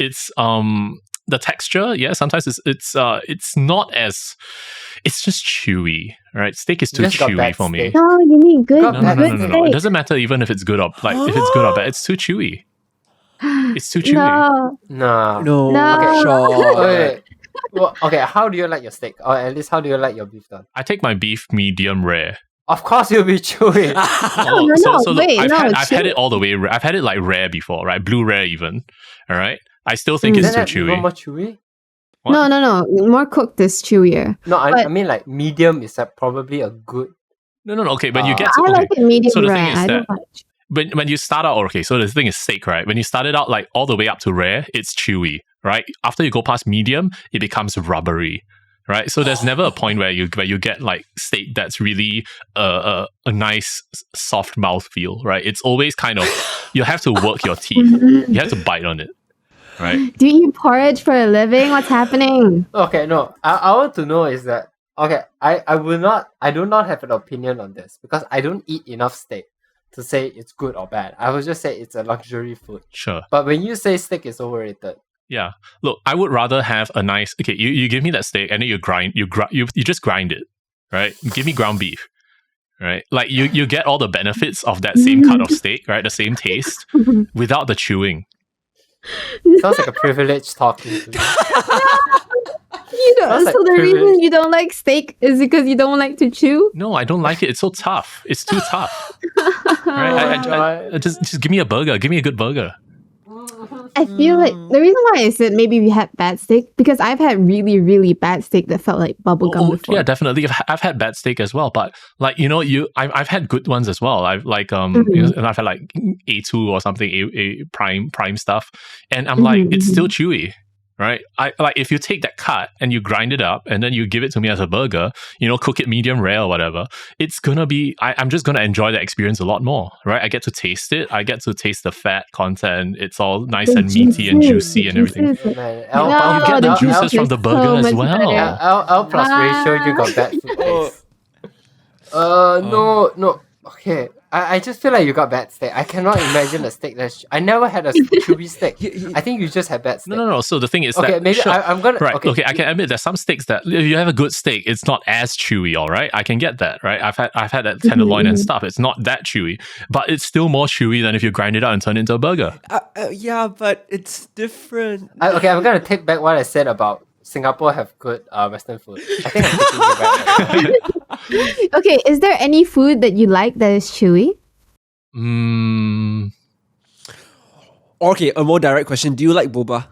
the texture. Yeah, sometimes it's not as it's just chewy. Right, steak is too You just got chewy bad for me. steak. No, you need good. Got No. bad It steak. doesn't matter even if it's good or if it's good or bad. It's too chewy. It's too chewy. No. Nah. No. No. Sure. Wait. Well, okay, how do you like your steak? Or at least how do you like your beef done? I take my beef medium rare. Of course you'll be chewy. No, Look, wait, I've no, had it all the way. I've had it like rare before, right? Blue rare even. All right. I still think it's Isn't too that even chewy. more chewy? What? No. More cooked is chewier. No, I But- mean like medium is like probably a good. No. Okay, when you get I to like it medium So the thing rare. is I that- don't like. when you start out, okay, so the thing is steak, right? When you start it out like all the way up to rare, it's chewy, right? After you go past medium, it becomes rubbery, right? So there's never a point where you get like steak that's really a nice soft mouthfeel, right? It's always kind of you have to work your teeth, you have to bite on it, right? Do you eat porridge for a living? What's happening? Okay, no. I want to know is that okay, I do not have an opinion on this because I don't eat enough steak to say it's good or bad. I would just say it's a luxury food. Sure. But when you say steak is overrated, Yeah. Look, I would rather have a nice. Okay, you give me that steak and then you just grind it, right? Give me ground beef, right? Like you get all the benefits of that same cut of steak, right? The same taste without the chewing. Sounds like a privilege talking to me. Sounds like So the privilege. reason you don't like steak is because you don't like to chew? No, I don't like it. It's so tough. It's too tough. Right? Just give me a burger. Give me a good burger. I feel like the reason why I said maybe we had bad steak, because I've had really, really bad steak that felt like bubblegum before. Yeah, definitely. I've had bad steak as well, but like I've had good ones as well. I've like I've had like A2 or something, a prime stuff, and I'm like it's still chewy. Right, I like if you take that cut and you grind it up and then you give it to me as a burger, cook it medium rare or whatever. It's gonna be. I'm just gonna enjoy the experience a lot more. Right, I get to taste it. I get to taste the fat content. It's all nice and meaty and juicy and everything. Man, You get the juices from the burger as well. Yeah, L plus ratio, you got bad food taste. No. Okay, I just feel like you got bad steak. I cannot imagine a steak that's... I never had a chewy steak. I think you just had bad steak. No. So the thing is okay, that... maybe sure, I'm gonna... Right, okay, I can admit there's some steaks that if you have a good steak, it's not as chewy, all right? I can get that, right? I've had that tenderloin and stuff. It's not that chewy, but it's still more chewy than if you grind it out and turn it into a burger. Yeah, but it's different. Okay, I'm gonna take back what I said about Singapore have good Western food. I think I'm taking it back. Okay, is there any food that you like that is chewy? Okay, a more direct question. Do you like boba?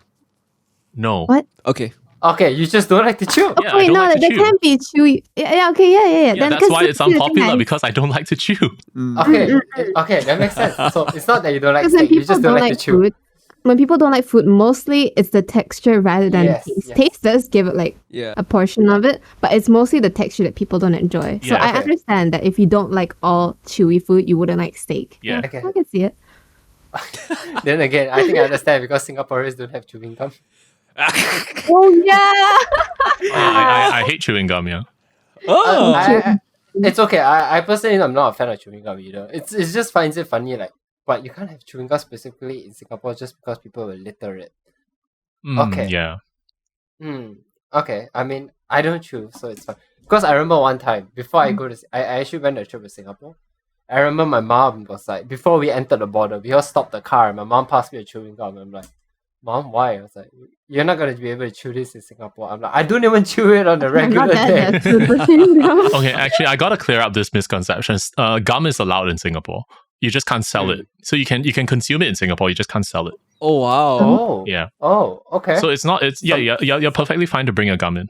No. What? Okay. Okay, you just don't like to chew. Yeah, I Wait, don't no, like to they chew. can't be chewy. Yeah, okay, yeah. Yeah, that's why it's unpopular, because I don't like to chew. Okay, that makes sense. So it's not that you don't like Because when steak, you people just don't don't like like to chew. food, when people don't like food, mostly it's the texture rather than Yes, taste. yes. Taste does give it like Yeah. a portion of it, but it's mostly the texture that people don't enjoy. So Yeah, I okay. understand that if you don't like all chewy food, you wouldn't like steak. Yeah. Okay. I can see it. Then again, I think I understand because Singaporeans don't have chewing gum. Oh yeah. I hate chewing gum, yeah. Oh. It's okay. I personally am not a fan of chewing gum either. It's just finds it funny, like, but you can't have chewing gum specifically in Singapore just because people will litter it. Okay. Yeah. Okay. I mean, I don't chew, so it's fine. Because I remember one time before I go to, I actually went on a trip to Singapore. I remember my mom was like, before we entered the border, we all stopped the car. My mom passed me a chewing gum. I'm like, Mom, why? I was like, you're not gonna be able to chew this in Singapore. I'm like, I don't even chew it on the regular day. Okay, actually, I gotta clear up this misconception. Gum is allowed in Singapore. You just can't sell it. So you can consume it in Singapore. You just can't sell it. Oh wow. Oh. Yeah. Oh, okay. So it's not. It's you're perfectly fine to bring a gum in.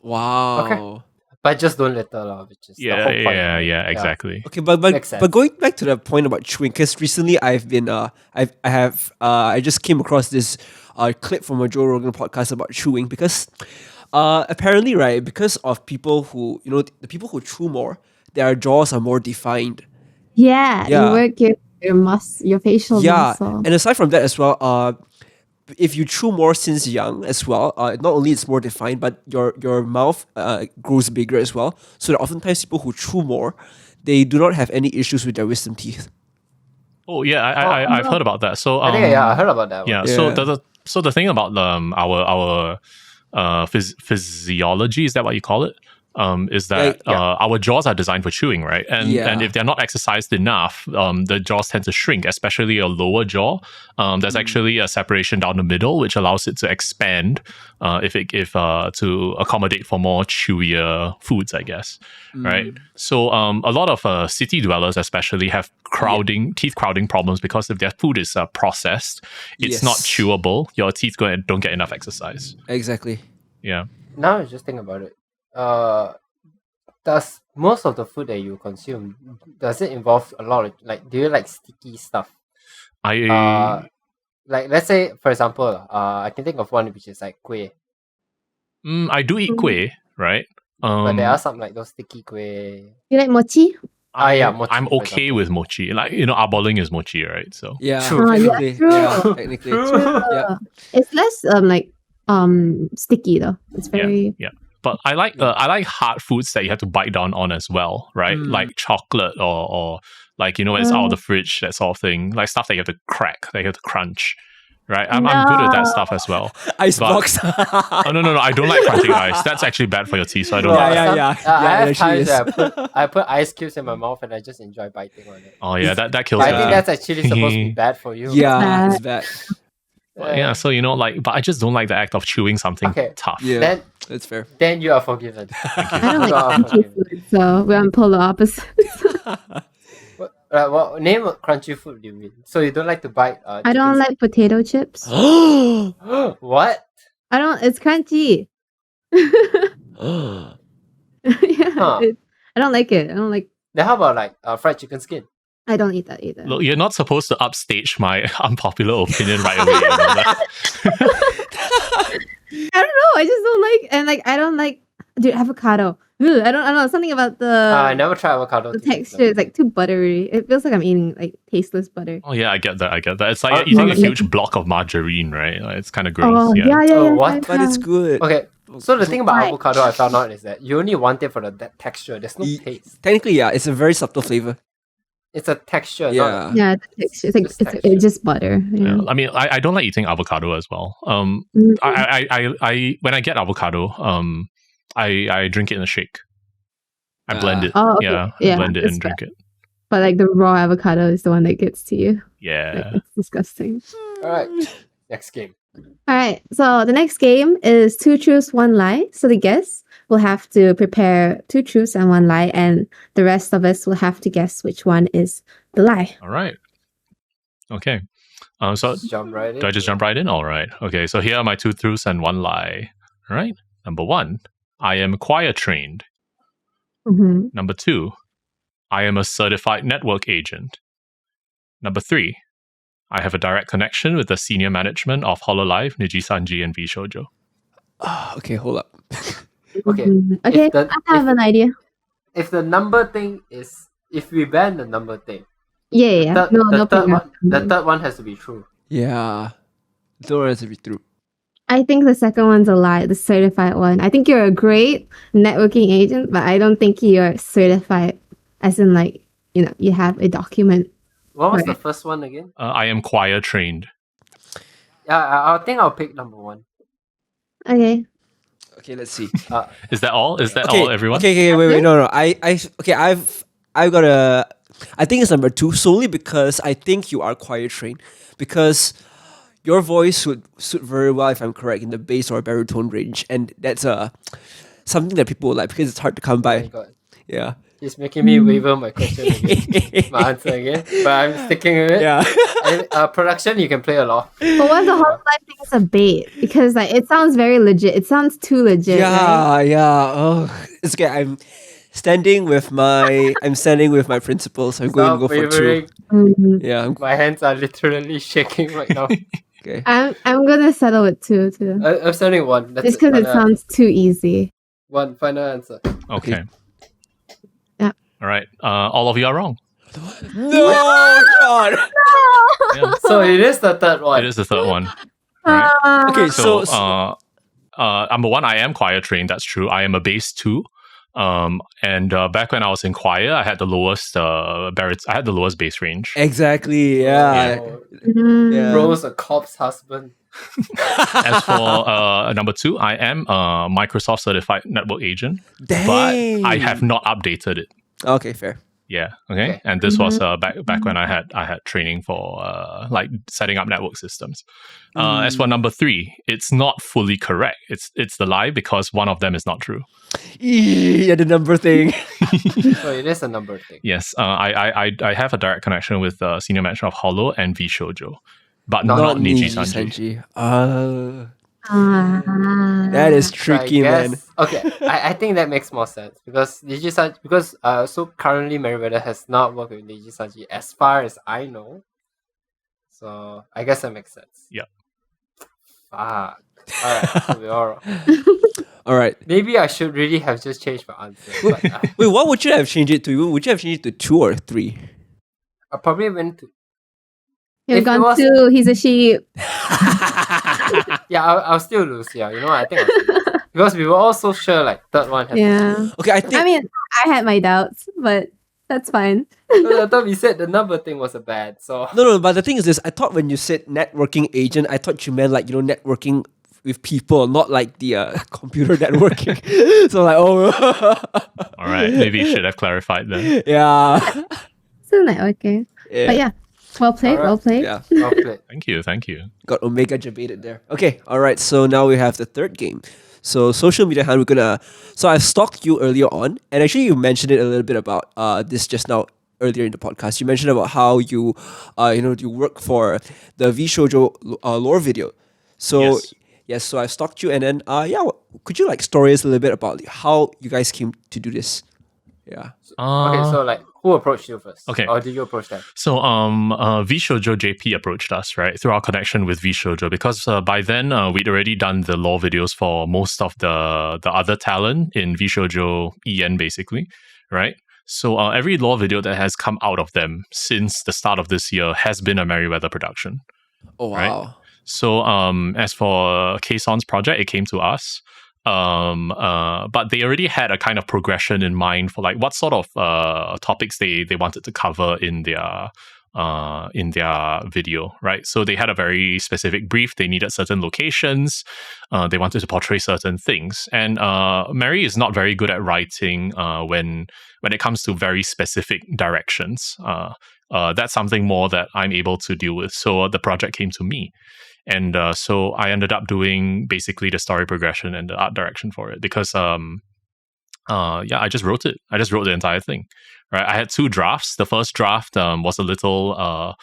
Wow. Okay. But just don't litter, which is the whole point. Yeah, exactly. Okay, but Makes sense. going back to the point about chewing, because recently I've been I just came across this clip from a Joe Rogan podcast about chewing, because apparently, right, because of people who, the people who chew more, their jaws are more defined. Yeah, Yeah. you work your facial muscle. And aside from that as well, if you chew more since young as well, not only it's more defined, but your mouth grows bigger as well. So that oftentimes people who chew more, they do not have any issues with their wisdom teeth. Oh yeah, I've heard about that. So I think I heard about that one. yeah. So the thing about our physiology, is that what you call it? Is that our jaws are designed for chewing, right? And if they're not exercised enough, the jaws tend to shrink, especially a lower jaw. There's actually a separation down the middle, which allows it to expand, if to accommodate for more chewier foods, I guess, right? So a lot of city dwellers, especially, have teeth crowding problems because if their food is processed, it's not chewable. Your teeth don't get enough exercise. Exactly. Yeah. Now I just think about it. Does most of the food that you consume, does it involve a lot of, like, do you like sticky stuff? Like, let's say, for example, I can think of one which is like kueh. I do eat kueh, right? But there are some like those sticky kueh. You like mochi? Yeah, mochi, I'm for okay example. with mochi. Like, aboling is mochi, right? So Yeah. True. Technically. True. Yeah, technically. Yeah. It's less sticky though. It's very yeah. But I like hard foods that you have to bite down on as well, right? Like chocolate or like, when it's out of the fridge, that sort of thing. Like stuff that you have to crack, that you have to crunch, right? I'm good at that stuff as well. Icebox. Oh no, I don't like crunching ice. That's actually bad for your teeth, so I don't. Yeah. I have it times actually where I put ice cubes in my mouth and I just enjoy biting on it. Oh yeah, that kills But me. I think that's actually supposed to be bad for you. Yeah, it's bad. Yeah, so like, but I just don't like the act of chewing something tough. Yeah, Then that's fair. then you are forgiven. I don't You are like crunchy forgiven. food, so we're on polar opposites. What name of crunchy food do you mean? So you don't like to bite? I don't like potato chips. What? I don't. It's crunchy. Yeah, I don't like it. I don't like. Then how about like fried chicken skin? I don't eat that either. Look, you're not supposed to upstage my unpopular opinion right away. You know that? I don't know. I just don't like, and like I don't like, dude, avocado. Ugh, I don't know. Something about the I never tried avocado. the texture is like too buttery. It feels like I'm eating like tasteless butter. Oh yeah, I get that. It's like eating a huge block of margarine, right? Like, it's kind of gross. Oh yeah. yeah. What? But it's good. Okay, so the thing about Right. avocado I found out is that you only want it for the texture. There's no taste. Technically, yeah, it's a very subtle flavor. It's a texture. Yeah. Yeah, the texture. It's like Just it's texture. just butter. Yeah. Yeah, I mean, I don't like eating avocado as well. Mhm. I when I get avocado, I drink it in a shake. I blend it. Oh, okay. I Yeah, blend it that's and drink it. But like the raw avocado is the one that gets to you. Like, Yeah. it's disgusting. All right, next game. All right. So the next game is 2 truths, 1 lie. So the guests will have to prepare 2 truths and 1 lie, and the rest of us will have to guess which one is the lie. All right. Okay. So Just jump right in. do I just jump right in? All right. Okay. So here are my 2 truths and 1 lie. All right. Number 1, I am choir trained. Mm-hmm. Number 2, I am a certified network agent. Number 3, I have a direct connection with the senior management of Hololive, Niji Sanji, and V Shoujo. Okay, hold up. Okay. Okay. If the- I have an idea. If the number thing is, if we ban the number thing, Yeah. the, No, the no. third picking one, up. the third one has to be true. Yeah. Don't have to be true. I think the second one's a lie, the certified one. I think you're a great networking agent, but I don't think you're certified, as in like, you have a document. What was the Right. first one again? I am choir trained. Yeah, I think I'll pick number 1. Okay. Okay, let's see. Is that all? Is that Okay, all, everyone? Okay, wait. No. I've got a. I think it's number 2 solely because I think you are choir trained, because your voice would suit very well, if I'm correct, in the bass or baritone range, and that's something that people like because it's hard to come Oh my by. god. Yeah. He's making me waver my question again. My answer again. But I'm sticking with it. Yeah. And, production, you can play along. But what's the whole life thing is a bait? Because like it sounds very legit. It sounds too legit. Right? Yeah. Oh, it's okay. I'm standing with my principles. I'm going to go for 2. wavering. Mhm. Yeah. My hands are literally shaking right now. Okay. I'm gonna settle with 2 too. I'm sending 1. That's Just because it final sounds too easy. 1 final answer. Okay. Yeah. All right. All of you are wrong. No, God. Yeah, So it is the third one. it is the third one. All right. Okay, So, so number 1, I am choir trained. That's true. I am a bass 2. And back when I was in choir, I had the lowest I had the lowest bass range. exactly. Yeah. Oh, Mhm. Yeah. Bro's a cop's husband. As for number 2, I am a Microsoft certified network agent, Dang. but I have not updated it. Okay, fair. Yeah. Okay. Okay. And this was back when I had training for like setting up network systems. As for number 3, it's not fully correct. It's the lie because one of them is not true. Yeah, the number thing. So it is a number thing. Yes. I have a direct connection with senior management of Holo and V Shoujo, but not, Not Niji Niji Sanji. Sanji. Ah. That is So I tricky, man. guess- Okay, I think that makes more sense because so currently Merryweather has not worked with Niji Sanji as far as I know. So I guess that makes sense. Yep. Fuck. Alright, so we're all wrong. All right. Maybe I should really have just changed my answer. But Wait, what would you have changed it to? Would you have changed it to 2 or 3? I probably went to You've If it gone was- to he's a sheep. yeah. I'll still lose. Yeah, you know what? I think I'll still lose. Because we were all so sure like third one has Yeah. Okay, I think I mean, I had my doubts, but That's fine. I thought we said the number thing was a bad. So No, but the thing is this, I thought when you said networking agent, I thought you meant like, networking with people, not like the computer networking. So like, All right, maybe you should have clarified then. yeah. Still networking. But yeah, well played, Alright. well played. Yeah. well played. Thank you. Got Omega debated there. Okay, all right. So now we have the third game. So social media hand, So I've stalked you earlier on, and actually you mentioned it a little bit about this just now earlier in the podcast. You mentioned about how you, you work for the V Shoujo lore video. So yes, so I've stalked you, and then could you like story us a little bit about how you guys came to do this? Yeah. Okay, so like, who approached you first? Okay. Or did you approach them? So, V Shoujo JP approached us, right, through our connection with V Shoujo, because by then we'd already done the lore videos for most of the other talent in V Shoujo EN, basically, right? So every lore video that has come out of them since the start of this year has been a Merryweather production. Oh wow. Right? So as for Kaeson's project, it came to us. But they already had a kind of progression in mind for like what sort of topics they wanted to cover in their video, right? So they had a very specific brief. They needed certain locations. They wanted to portray certain things. And Mary is not very good at writing when it comes to very specific directions. That's something more that I'm able to deal with. So the project came to me. And so I ended up doing basically the story progression and the art direction for it because, I just wrote it. I just wrote the entire thing, right? I had 2 drafts. The first draft was a little,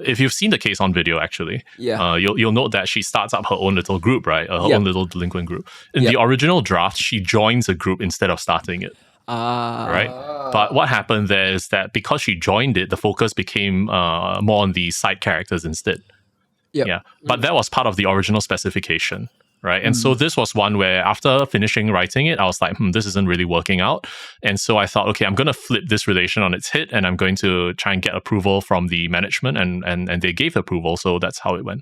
if you've seen the Kaeson video, actually, you'll note that she starts up her own little group, right? Her own little delinquent group. In the original draft, she joins a group instead of starting it. Right? But what happened there is that because she joined it, the focus became more on the side characters instead. Yep. Yeah, but that was part of the original specification, right? And so this was one where after finishing writing it, I was like, this isn't really working out. And so I thought, okay, I'm going to flip this relation on its head and I'm going to try and get approval from the management and they gave approval. So that's how it went.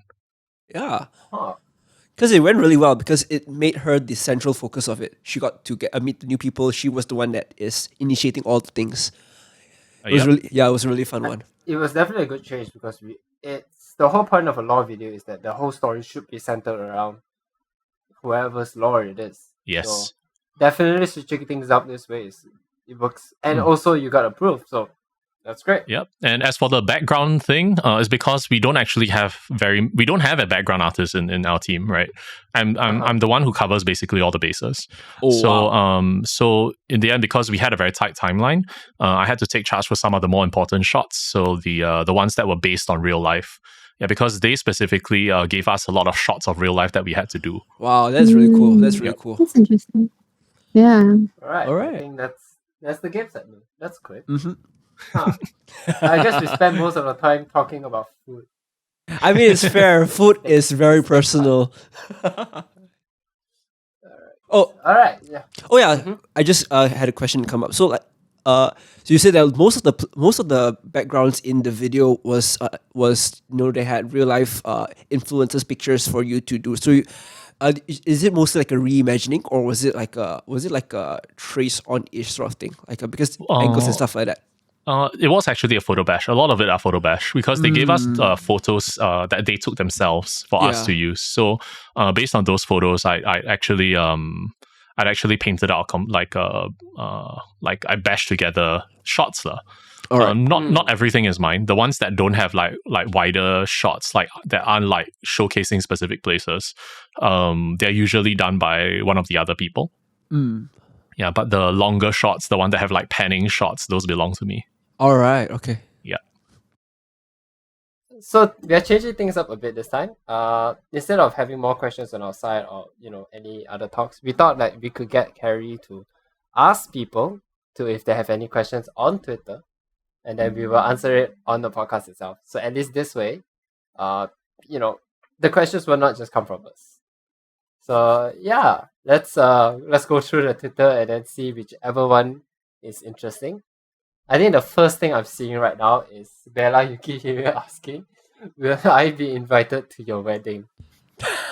Yeah. Because it went really well because it made her the central focus of it. She got to meet the new people. She was the one that is initiating all the things. It was it was a really fun one. It was definitely a good change because it's the whole point of a lore video is that the whole story should be centered around whoever's lore it is. Yes. So definitely switching things up this way it works. And also you got approved, so that's great. Yep. And as for the background thing, it's because we don't have a background artist in our team, right? I'm the one who covers basically all the bases. So in the end, because we had a very tight timeline, I had to take charge for some of the more important shots. So the ones that were based on real life. Yeah, because they specifically gave us a lot of shots of real life that we had to do. Wow, that's really cool. That's really cool. That's interesting. Yeah. All right. I think that's the game segment. That's quick. Mm-hmm. I guess we spend most of the time talking about food. I mean, it's fair. Food is very personal. All right. Yeah. Oh yeah. Mm-hmm. I just had a question come up. So so you said that most of the backgrounds in the video was they had real life influences pictures for you to do. So is it mostly like a reimagining or was it like a trace on ish sort of thing because angles and stuff like that? It was actually a photo bash. A lot of it are photo bash because they gave us photos that they took themselves for us to use. So based on those photos, I'd actually painted out like I bashed together shots lah. Right. Not everything is mine. The ones that don't have like wider shots, like that aren't like showcasing specific places, they're usually done by one of the other people. Yeah, but the longer shots, the one that have like panning shots, those belong to me. All right. Okay. Yeah. So we are changing things up a bit this time. Instead of having more questions on our side or any other talks, we thought that we could get Carrie to ask people if they have any questions on Twitter, and then we will answer it on the podcast itself. So at least this way, the questions will not just come from us. So yeah, let's go through the Twitter and then see whichever one is interesting. I think the first thing I'm seeing right now is Bella Yukihiro asking, will I be invited to your wedding?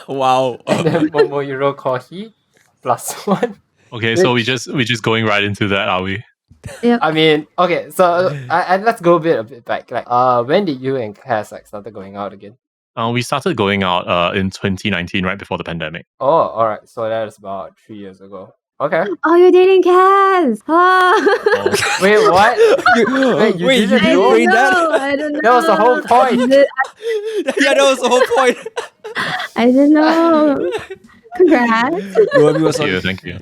Wow. And then Momohiro Kohi +1. Okay, so we just going right into that, are we? Yep. I mean, okay, so let's go a bit back. Like, when did you and Cass like started going out again? We started going out in 2019, right before the pandemic. Oh, all right. So that is about 3 years ago. Okay. Oh, you're dating Cass. Oh. Wait, what? Wait, you you didn't I know? didn't brain that? know. I don't know. That was the whole point. Yeah, that was the whole point. I didn't know. Congrats. Noemi was Thank you.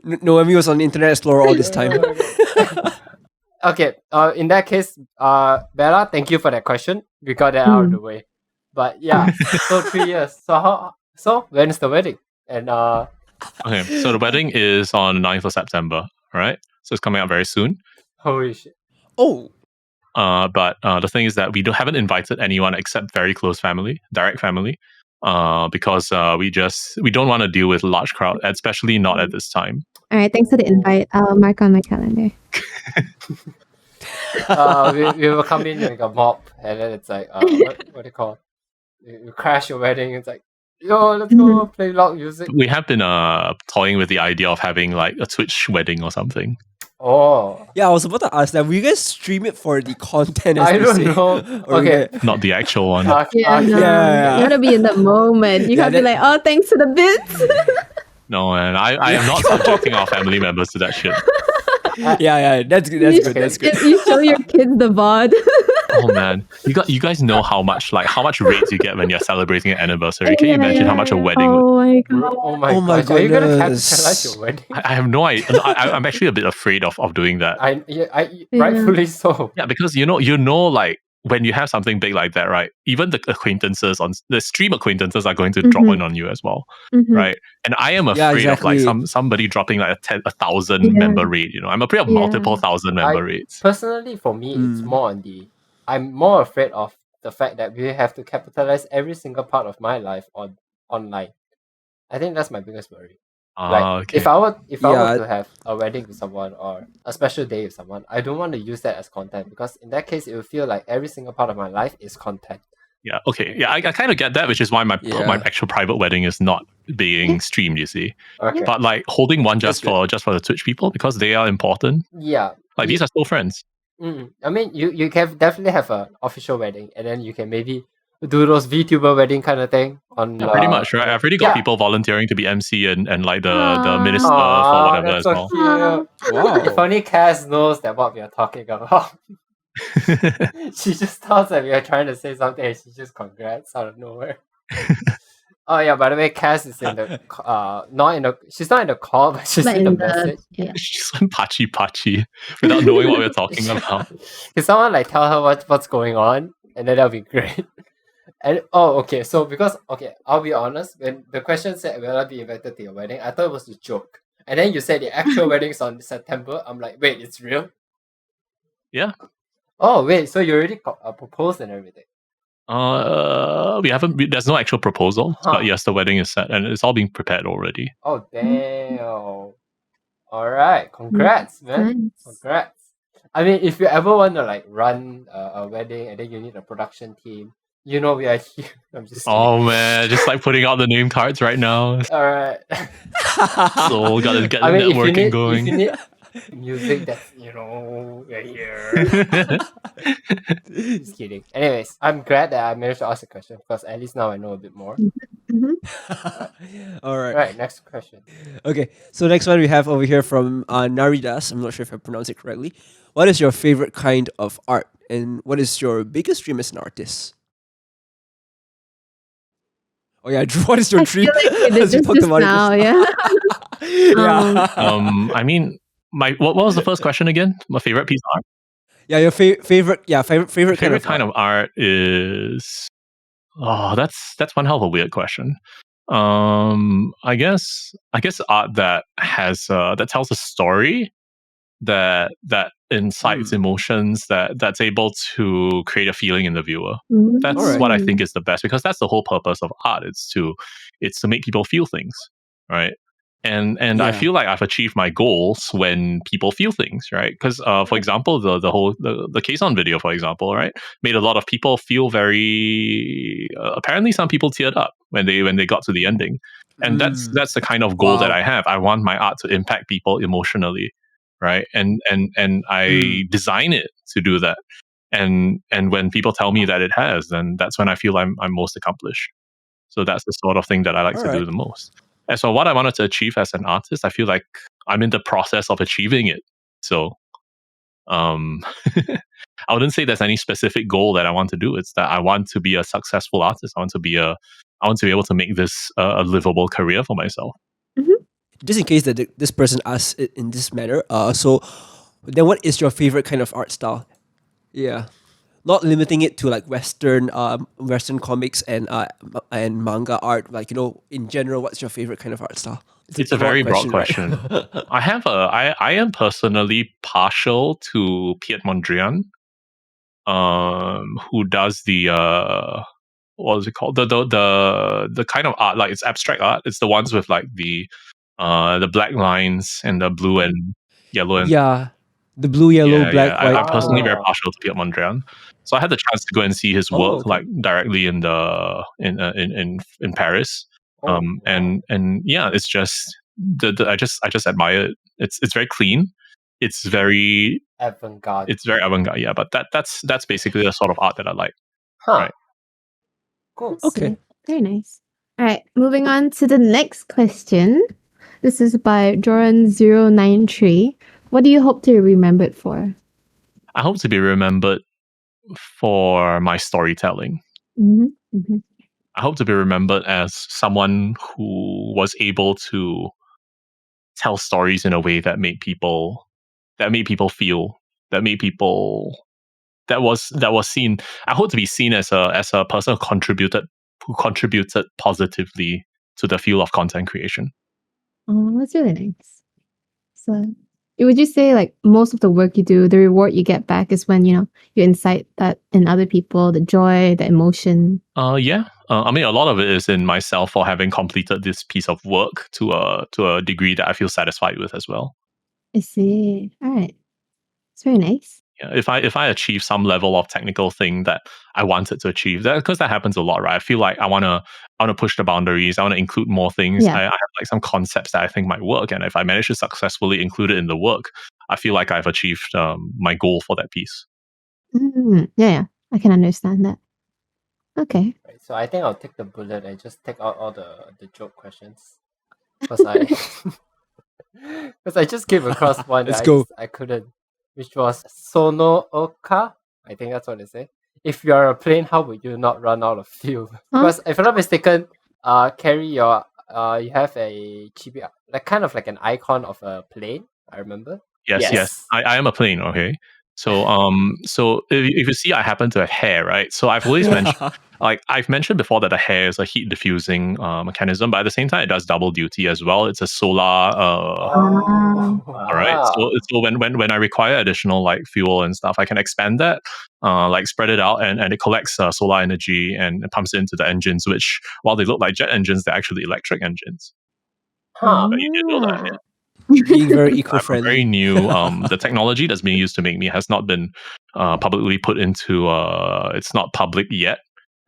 Noemi was on Internet Explorer all this time. Okay. In that case, Bella, thank you for that question. We got that out of the way. But yeah, so 3 years. So when is the wedding? And Okay, so the wedding is on the 9th of September, right? So it's coming out very soon. holy shit. Oh, But the thing is that we haven't invited anyone except very close family, direct family, because we don't want to deal with large crowd, especially not at this time. All right. Thanks for the invite. I'll mark on my calendar. We will come in like a mob, and then it's like what do you call? You crash your wedding. It's like, yo, let's go play loud music. We have been toying with the idea of having like a Twitch wedding or something. Oh, yeah, I was about to ask that. Will you guys stream it for the content? As I you don't say? know. Or Okay. Not the actual one. Yeah, no. yeah. You gotta be in the moment. You Yeah, gotta be like, oh, thanks for the bits. No, man, I am not subjecting our family members to that shit. Yeah, that's good. That's good. That's good. You show your kids the VOD. Oh man, you guys know how much rates you get when you're celebrating an anniversary. Can you imagine how much a wedding? Oh my god. Oh my Oh my gosh. Are you gonna goodness. capitalize your wedding? I have no idea. I'm actually a bit afraid of doing that. Rightfully so. Yeah, because you know, like when you have something big like that, right? Even the acquaintances on the stream acquaintances are going to drop in on you as well, right? And I am afraid of like somebody dropping like a 1,000 member rate. You know, I'm afraid of multiple thousand member rates. Personally, for me, it's more on I'm more afraid of the fact that we have to capitalize every single part of my life on online. I think that's my biggest worry. Okay. If I were to have a wedding with someone or a special day with someone, I don't want to use that as content, because in that case it will feel like every single part of my life is content. Yeah, okay. Yeah, I kind of get that, which is why my actual private wedding is not being streamed, you see. Okay. But like holding one just for the Twitch people, because they are important. Yeah. Like these are still friends. I mean, you can definitely have an official wedding, and then you can maybe do those VTuber wedding kind of thing on pretty much, right? I've already got people volunteering to be MC and like the minister for whatever that's as so well. Cute. Wow. If only Cass knows that what we are talking about. She just thought that we are trying to say something, and she just congrats out of nowhere. Oh yeah, by the way, Cass is in the she's not in the call, but she's in the message. Yeah. She's like pachi without knowing what we're talking about. Can someone like tell her what's going on, and then that'll be great. And I'll be honest, when the question said will I be invited to your wedding, I thought it was a joke. And then you said the actual wedding's on September. I'm like, wait, it's real? Yeah. Oh wait, so you already proposed and everything? We haven't. There's no actual proposal, but yes, the wedding is set and it's all being prepared already. Oh damn! All right, congrats, man. Congrats. I mean, if you ever want to like run a wedding and then you need a production team, you know we are here. I'm just kidding. Oh man, just like putting out the name cards right now. All right. So gotta get the networking going. If you need music, that's we're here. Just kidding. Anyways, I'm glad that I managed to ask a question, because at least now I know a bit more. All right. Right, next question. Okay, so next one we have over here from Naridas. I'm not sure if I pronounced it correctly. What is your favorite kind of art, and what is your biggest dream as an artist? Oh yeah, what is your dream? As you talked about now, yeah. I mean, what was the first question again? My favorite piece of art? Yeah, your favorite kind of art is that's one hell of a weird question. I guess art that has that tells a story that incites emotions, that's able to create a feeling in the viewer. That's what I think is the best, because that's the whole purpose of art. It's to make people feel things, right? And I feel like I've achieved my goals when people feel things, right? Because for example, the Kazon video, for example, right, made a lot of people feel very. Apparently, some people teared up when they got to the ending, and that's the kind of goal that I have. I want my art to impact people emotionally, right? And I design it to do that. And when people tell me that it has, then that's when I feel I'm most accomplished. So that's the sort of thing that I like to do the most. And so what I wanted to achieve as an artist, I feel like I'm in the process of achieving it. So I wouldn't say there's any specific goal that I want to do. It's that I want to be a successful artist. I want to be able to make this a livable career for myself. Just in case that this person asks it in this manner, so then what is your favorite kind of art style? Yeah. Not limiting it to like Western comics and manga art. Like, in general, what's your favorite kind of art style? It's a very broad question. Right? I am personally partial to Piet Mondrian, who does the what is it called? The kind of art, like it's abstract art. It's the ones with like the black lines and the blue and yellow and the blue, yellow, black, white. I'm personally very partial to Piet Mondrian. So I had the chance to go and see his work like directly in Paris. And yeah, it's just I just admire it. It's very clean. It's very avant-garde. It's very avant-garde, yeah. But that's basically the sort of art that I like. Right. Cool. Okay. Very nice. All right, moving on to the next question. This is by Joran093. What do you hope to be remembered for? I hope to be remembered for my storytelling. I hope to be remembered as someone who was able to tell stories in a way that made people feel, that was seen. I hope to be seen as a person who contributed positively to the field of content creation. Oh, that's really nice. So, would you say like most of the work you do, the reward you get back is when you incite that in other people, the joy, the emotion? Yeah. I mean, a lot of it is in myself for having completed this piece of work to a degree that I feel satisfied with as well. I see. All right, it's very nice. Yeah, if I achieve some level of technical thing that I wanted to achieve, because that happens a lot, right? I feel like I wanna push the boundaries. I want to include more things. Yeah. I have like some concepts that I think might work, and if I manage to successfully include it in the work, I feel like I've achieved my goal for that piece. Yeah, I can understand that. Okay. Right, so I think I'll take the bullet and just take out all the joke questions, because I just came across one that I couldn't, which was Sonooka. I think that's what they say. If you are a plane, how would you not run out of fuel? Because if I'm not mistaken, Carrie, you have a chibi, like kind of like an icon of a plane. I remember. Yes. I am a plane. Okay. So if you see, I happen to have hair, right? So I've always mentioned, I've mentioned before that the hair is a heat diffusing mechanism, but at the same time, it does double duty as well. It's a solar. All right. So when I require additional like fuel and stuff, I can expand that, spread it out, and it collects solar energy and it pumps it into the engines, which while they look like jet engines, they're actually electric engines. But you didn't know that. Yeah. Being very eco-friendly. Very new. The technology that's being used to make me has not been publicly put into. It's not public yet,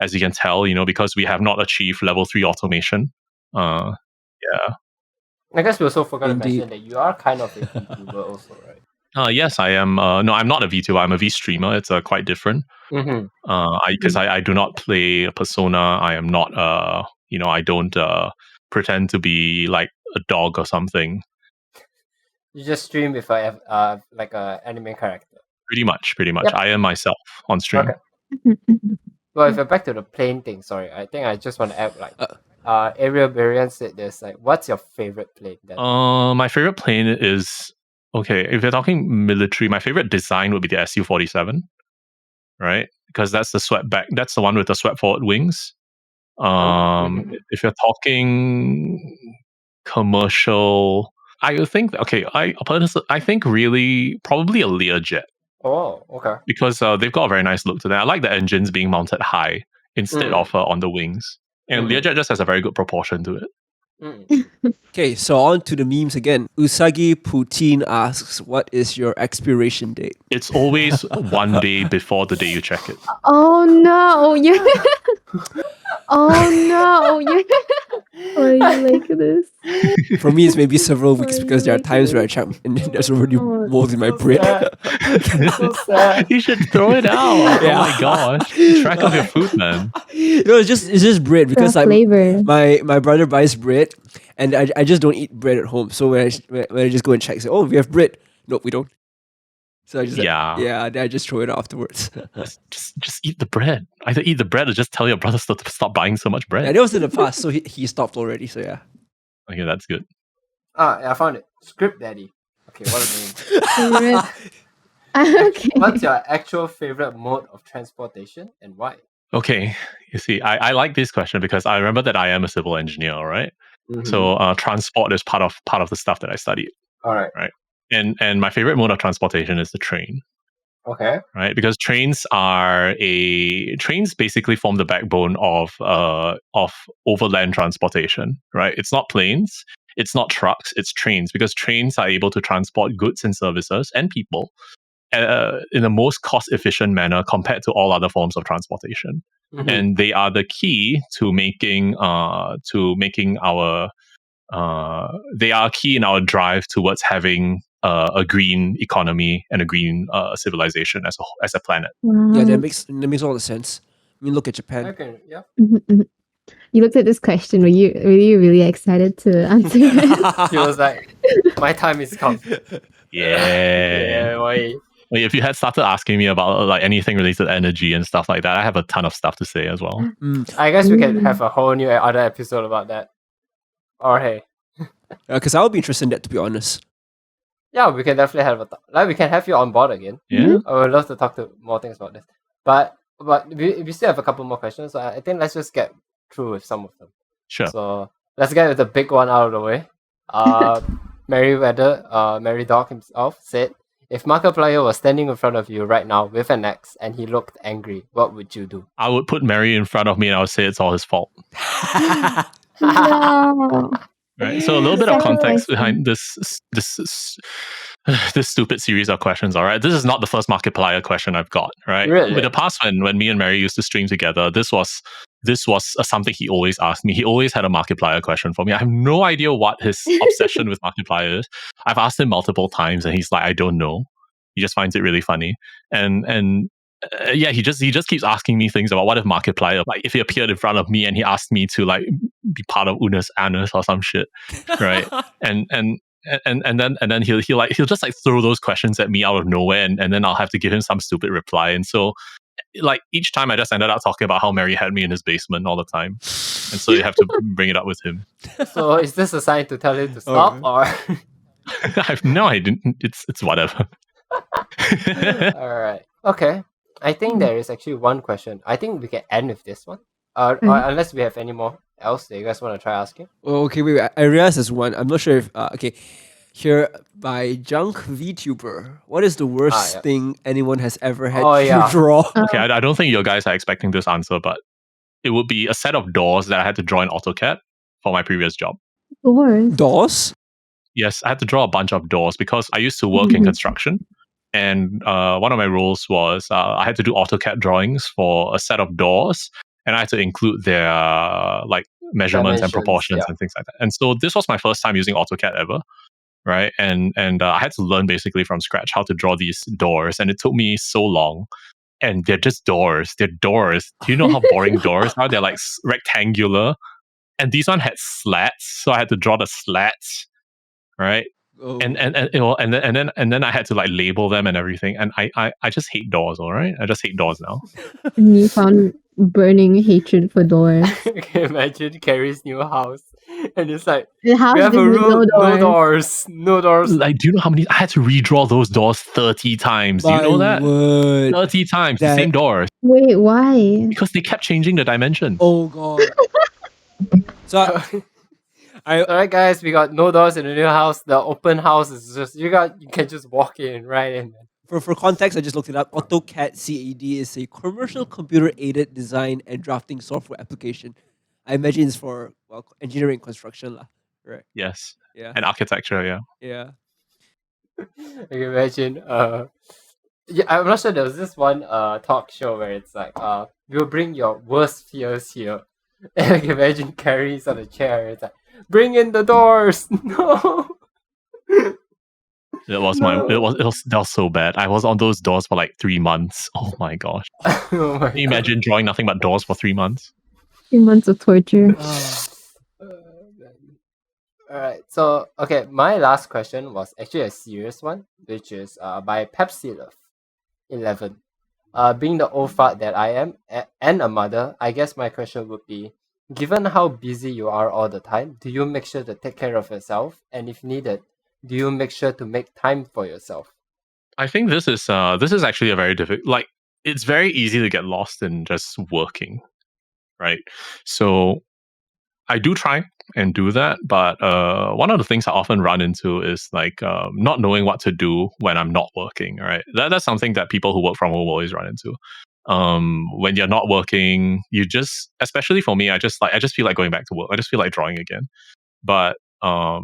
as you can tell. Because we have not achieved level 3 automation. Yeah. I guess we also forgot to mention that you are kind of a VTuber also, right? Yes, I am. No, I'm not a VTuber. I'm a V-streamer. It's quite different. Because I do not play a persona. I am not. I don't pretend to be like a dog or something. You just stream with a like a anime character. Pretty much. Yep. I am myself on stream. Okay. Well, if you're back to the plane thing, sorry, I think I just want to add Ariel Barian said this, like, what's your favorite plane then? My favorite plane is, okay, if you're talking military, my favorite design would be the Su-47, right? Because that's the that's the one with the swept forward wings. If you're talking commercial, I think, I think really probably a Learjet. Oh, okay. Because they've got a very nice look to them. I like the engines being mounted high instead of on the wings. And Learjet just has a very good proportion to it. Okay, so on to the memes again. Usagi Poutine asks, "What is your expiration date?" It's always one day before the day you check it. Oh no! Yeah. Oh no! Yeah. Why you like this? For me, it's maybe several Why weeks you because there are like times where I this? check and there's already Oh, mold in my So bread. sad. So sad. You should throw it out. Yeah. Oh my gosh. Keep track of your food, man. No, it's just bread because the flavor. my brother buys bread and I just don't eat bread at home. So when I just go and check, say, oh, we have bread. Nope, we don't. So I just then I just throw it afterwards. Just eat the bread. Either eat the bread or just tell your brother to stop buying so much bread. Yeah, that was in the past, so he stopped already. So yeah. Okay, that's good. I found it. Script Daddy. Okay, what a name. Okay. What's your actual favorite mode of transportation and why? Okay, you see, I like this question because I remember that I am a civil engineer, right? Mhm. So transport is part of the stuff that I studied, All right. and my favorite mode of transportation is the train, Okay. right? Because trains basically form the backbone of overland transportation, right? It's not planes, it's not trucks, it's trains, because trains are able to transport goods and services and people in the most cost efficient manner compared to all other forms of transportation. Mhm. And they are the key to making our they are key in our drive towards having a green economy and a green civilization as a planet. Yeah, Wow. that makes all the sense. I mean, look at Japan. Okay. Yeah. Mhm, mhm. You looked at this question. Were you really excited to answer it? She was like, "My time is come." Yeah. Why? Well, if you had started asking me about like anything related to energy and stuff like that, I have a ton of stuff to say as well. I guess we can have a whole new other episode about that. Or hey, Because I would be interested in that, to be honest. yeah, we can definitely have we can have you on board again. Yeah. I would love to talk to more things about this. But we still have a couple more questions. So I think let's just get through with some of them. Sure. So let's get with the big one out of the way. Merryweather, Merry Dog himself said, if Markiplier was standing in front of you right now with an axe and he looked angry, what would you do? I would put Mary in front of me and I would say it's all his fault. No. Right. So a little bit of So context nice. behind this stupid series of questions. All right. This is not the first Markiplier question I've got. Right. Really? In the past, when me and Mary used to stream together, this was something he always asked me. He always had a Markiplier question for me. I have no idea what his obsession with Markiplier is. I've asked him multiple times, and he's like, I don't know. He just finds it really funny, and yeah, he just keeps asking me things about what if Markiplier, like if he appeared in front of me and he asked me to like be part of Una's anus or some shit, right? and then he'll just like throw those questions at me out of nowhere, and then I'll have to give him some stupid reply, and so like each time I just ended up talking about how Mary had me in his basement all the time, and so you have to bring it up with him. So is this a sign to tell him to stop or? I didn't. It's whatever. All right. Okay. I think there is actually one question. I think we can end with this one. Or unless we have any more else that you guys want to try asking. Oh, okay, wait. I realized there's one. I'm not sure if okay. Here by Junk VTuber. What is the worst yeah. thing anyone has ever had Oh, to yeah. draw? Okay, I don't think you guys are expecting this answer, but it would be a set of doors that I had to draw in AutoCAD for my previous job. Doors. Doors? Yes, I had to draw a bunch of doors because I used to work in construction. And one of my roles was I had to do AutoCAD drawings for a set of doors, and I had to include their like measurements and proportions and things like that. And so this was my first time using AutoCAD ever, right? And I had to learn basically from scratch how to draw these doors, and it took me so long. And they're just doors. They're doors. Do you know how boring doors are? They're like rectangular, and these one had slats, so I had to draw the slats, right? Oh. And then I had to like label them and everything. And I just hate doors. All right, I just hate doors now. And you found burning hatred for doors. Can you imagine Carrie's new house? And it's like, The house we have a with rule, no doors. no doors. Like, do you know how many? I had to redraw those doors 30 times. Do you know that? Word. 30 times, the same doors. Wait, why? Because they kept changing the dimensions. Oh god. So Alright guys, we got no doors in the new house. The open house is just you can just walk in right in. for context, I just looked it up. AutoCAD CAD is a commercial computer-aided design and drafting software application. I imagine it's for engineering and construction, lah. Right. Yes. Yeah. And architecture, yeah. Yeah. I can imagine. Yeah, I'm not sure. There was this one talk show where it's like we'll bring your worst fears here. And I can imagine Carrie's on a chair. It's like, bring in the doors. No. It was that was so bad. I was on those doors for like 3 months. Oh my gosh. Oh my Can you imagine drawing nothing but doors for 3 months? 3 months of torture. Alright, so okay, my last question was actually a serious one, which is by Pepsi Love 11. Being the old fart that I am and a mother, I guess my question would be, given how busy you are all the time, do you make sure to take care of yourself? And if needed, do you make sure to make time for yourself? I think this is actually a very difficult. Like, it's very easy to get lost in just working, right? So I do try and do that, but one of the things I often run into is like not knowing what to do when I'm not working. Right, that's something that people who work from home always run into. When you're not working, you just, especially for me, I just feel like going back to work. I just feel like drawing again. But I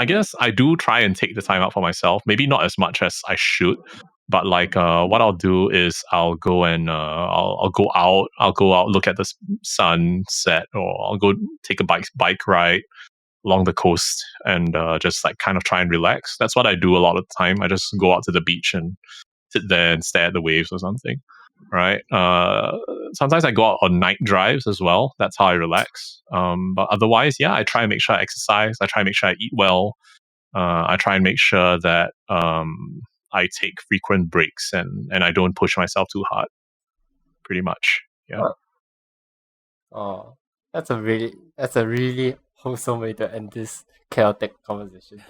guess I do try and take the time out for myself. Maybe not as much as I should, but like what I'll do is I'll go and I'll go out. I'll go out, look at the sunset, or I'll go take a bike ride along the coast and just like kind of try and relax. That's what I do a lot of the time. I just go out to the beach and sit there and stare at the waves or something. Right. Sometimes I go out on night drives as well. That's how I relax. But otherwise, yeah, I try and make sure I exercise. I try and make sure I eat well. I try and make sure that I take frequent breaks and I don't push myself too hard. Pretty much. Yeah. Oh, that's a really wholesome way to end this chaotic conversation.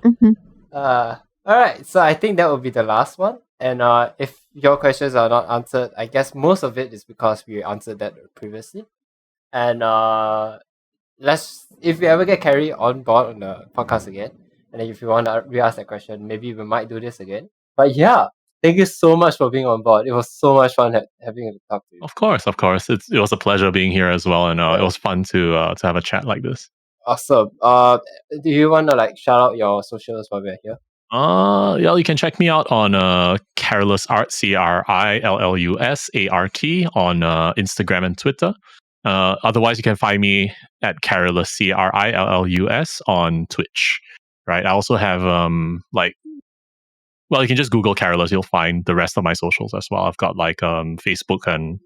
Mhm. Alright, so I think that will be the last one. And if your questions are not answered, I guess most of it is because we answered that previously. And if we ever get Carrie on board on the podcast again, and if you want to re-ask that question, maybe we might do this again. But yeah, thank you so much for being on board. It was so much fun having a talk to you. Of course. It was a pleasure being here as well, and it was fun to have a chat like this. Awesome. Do you want to like shout out your socials while we're here? Yeah, you can check me out on Carillus Art, CRILLUSART on Instagram and Twitter. Otherwise, you can find me at Carillus, CRILLUS on Twitch. Right. I also have you can just Google Carillus. You'll find the rest of my socials as well. I've got like Facebook and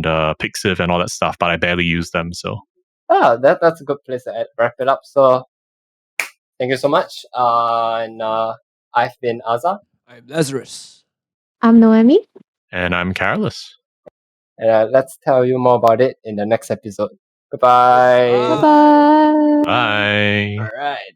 Pixiv and all that stuff, but I barely use them. So that's a good place to wrap it up. So thank you so much. And I've been Aza. I'm Lazarus. I'm Noemi. And I'm Carillus. And let's tell you more about it in the next episode. Goodbye. Bye-bye. Bye. All right.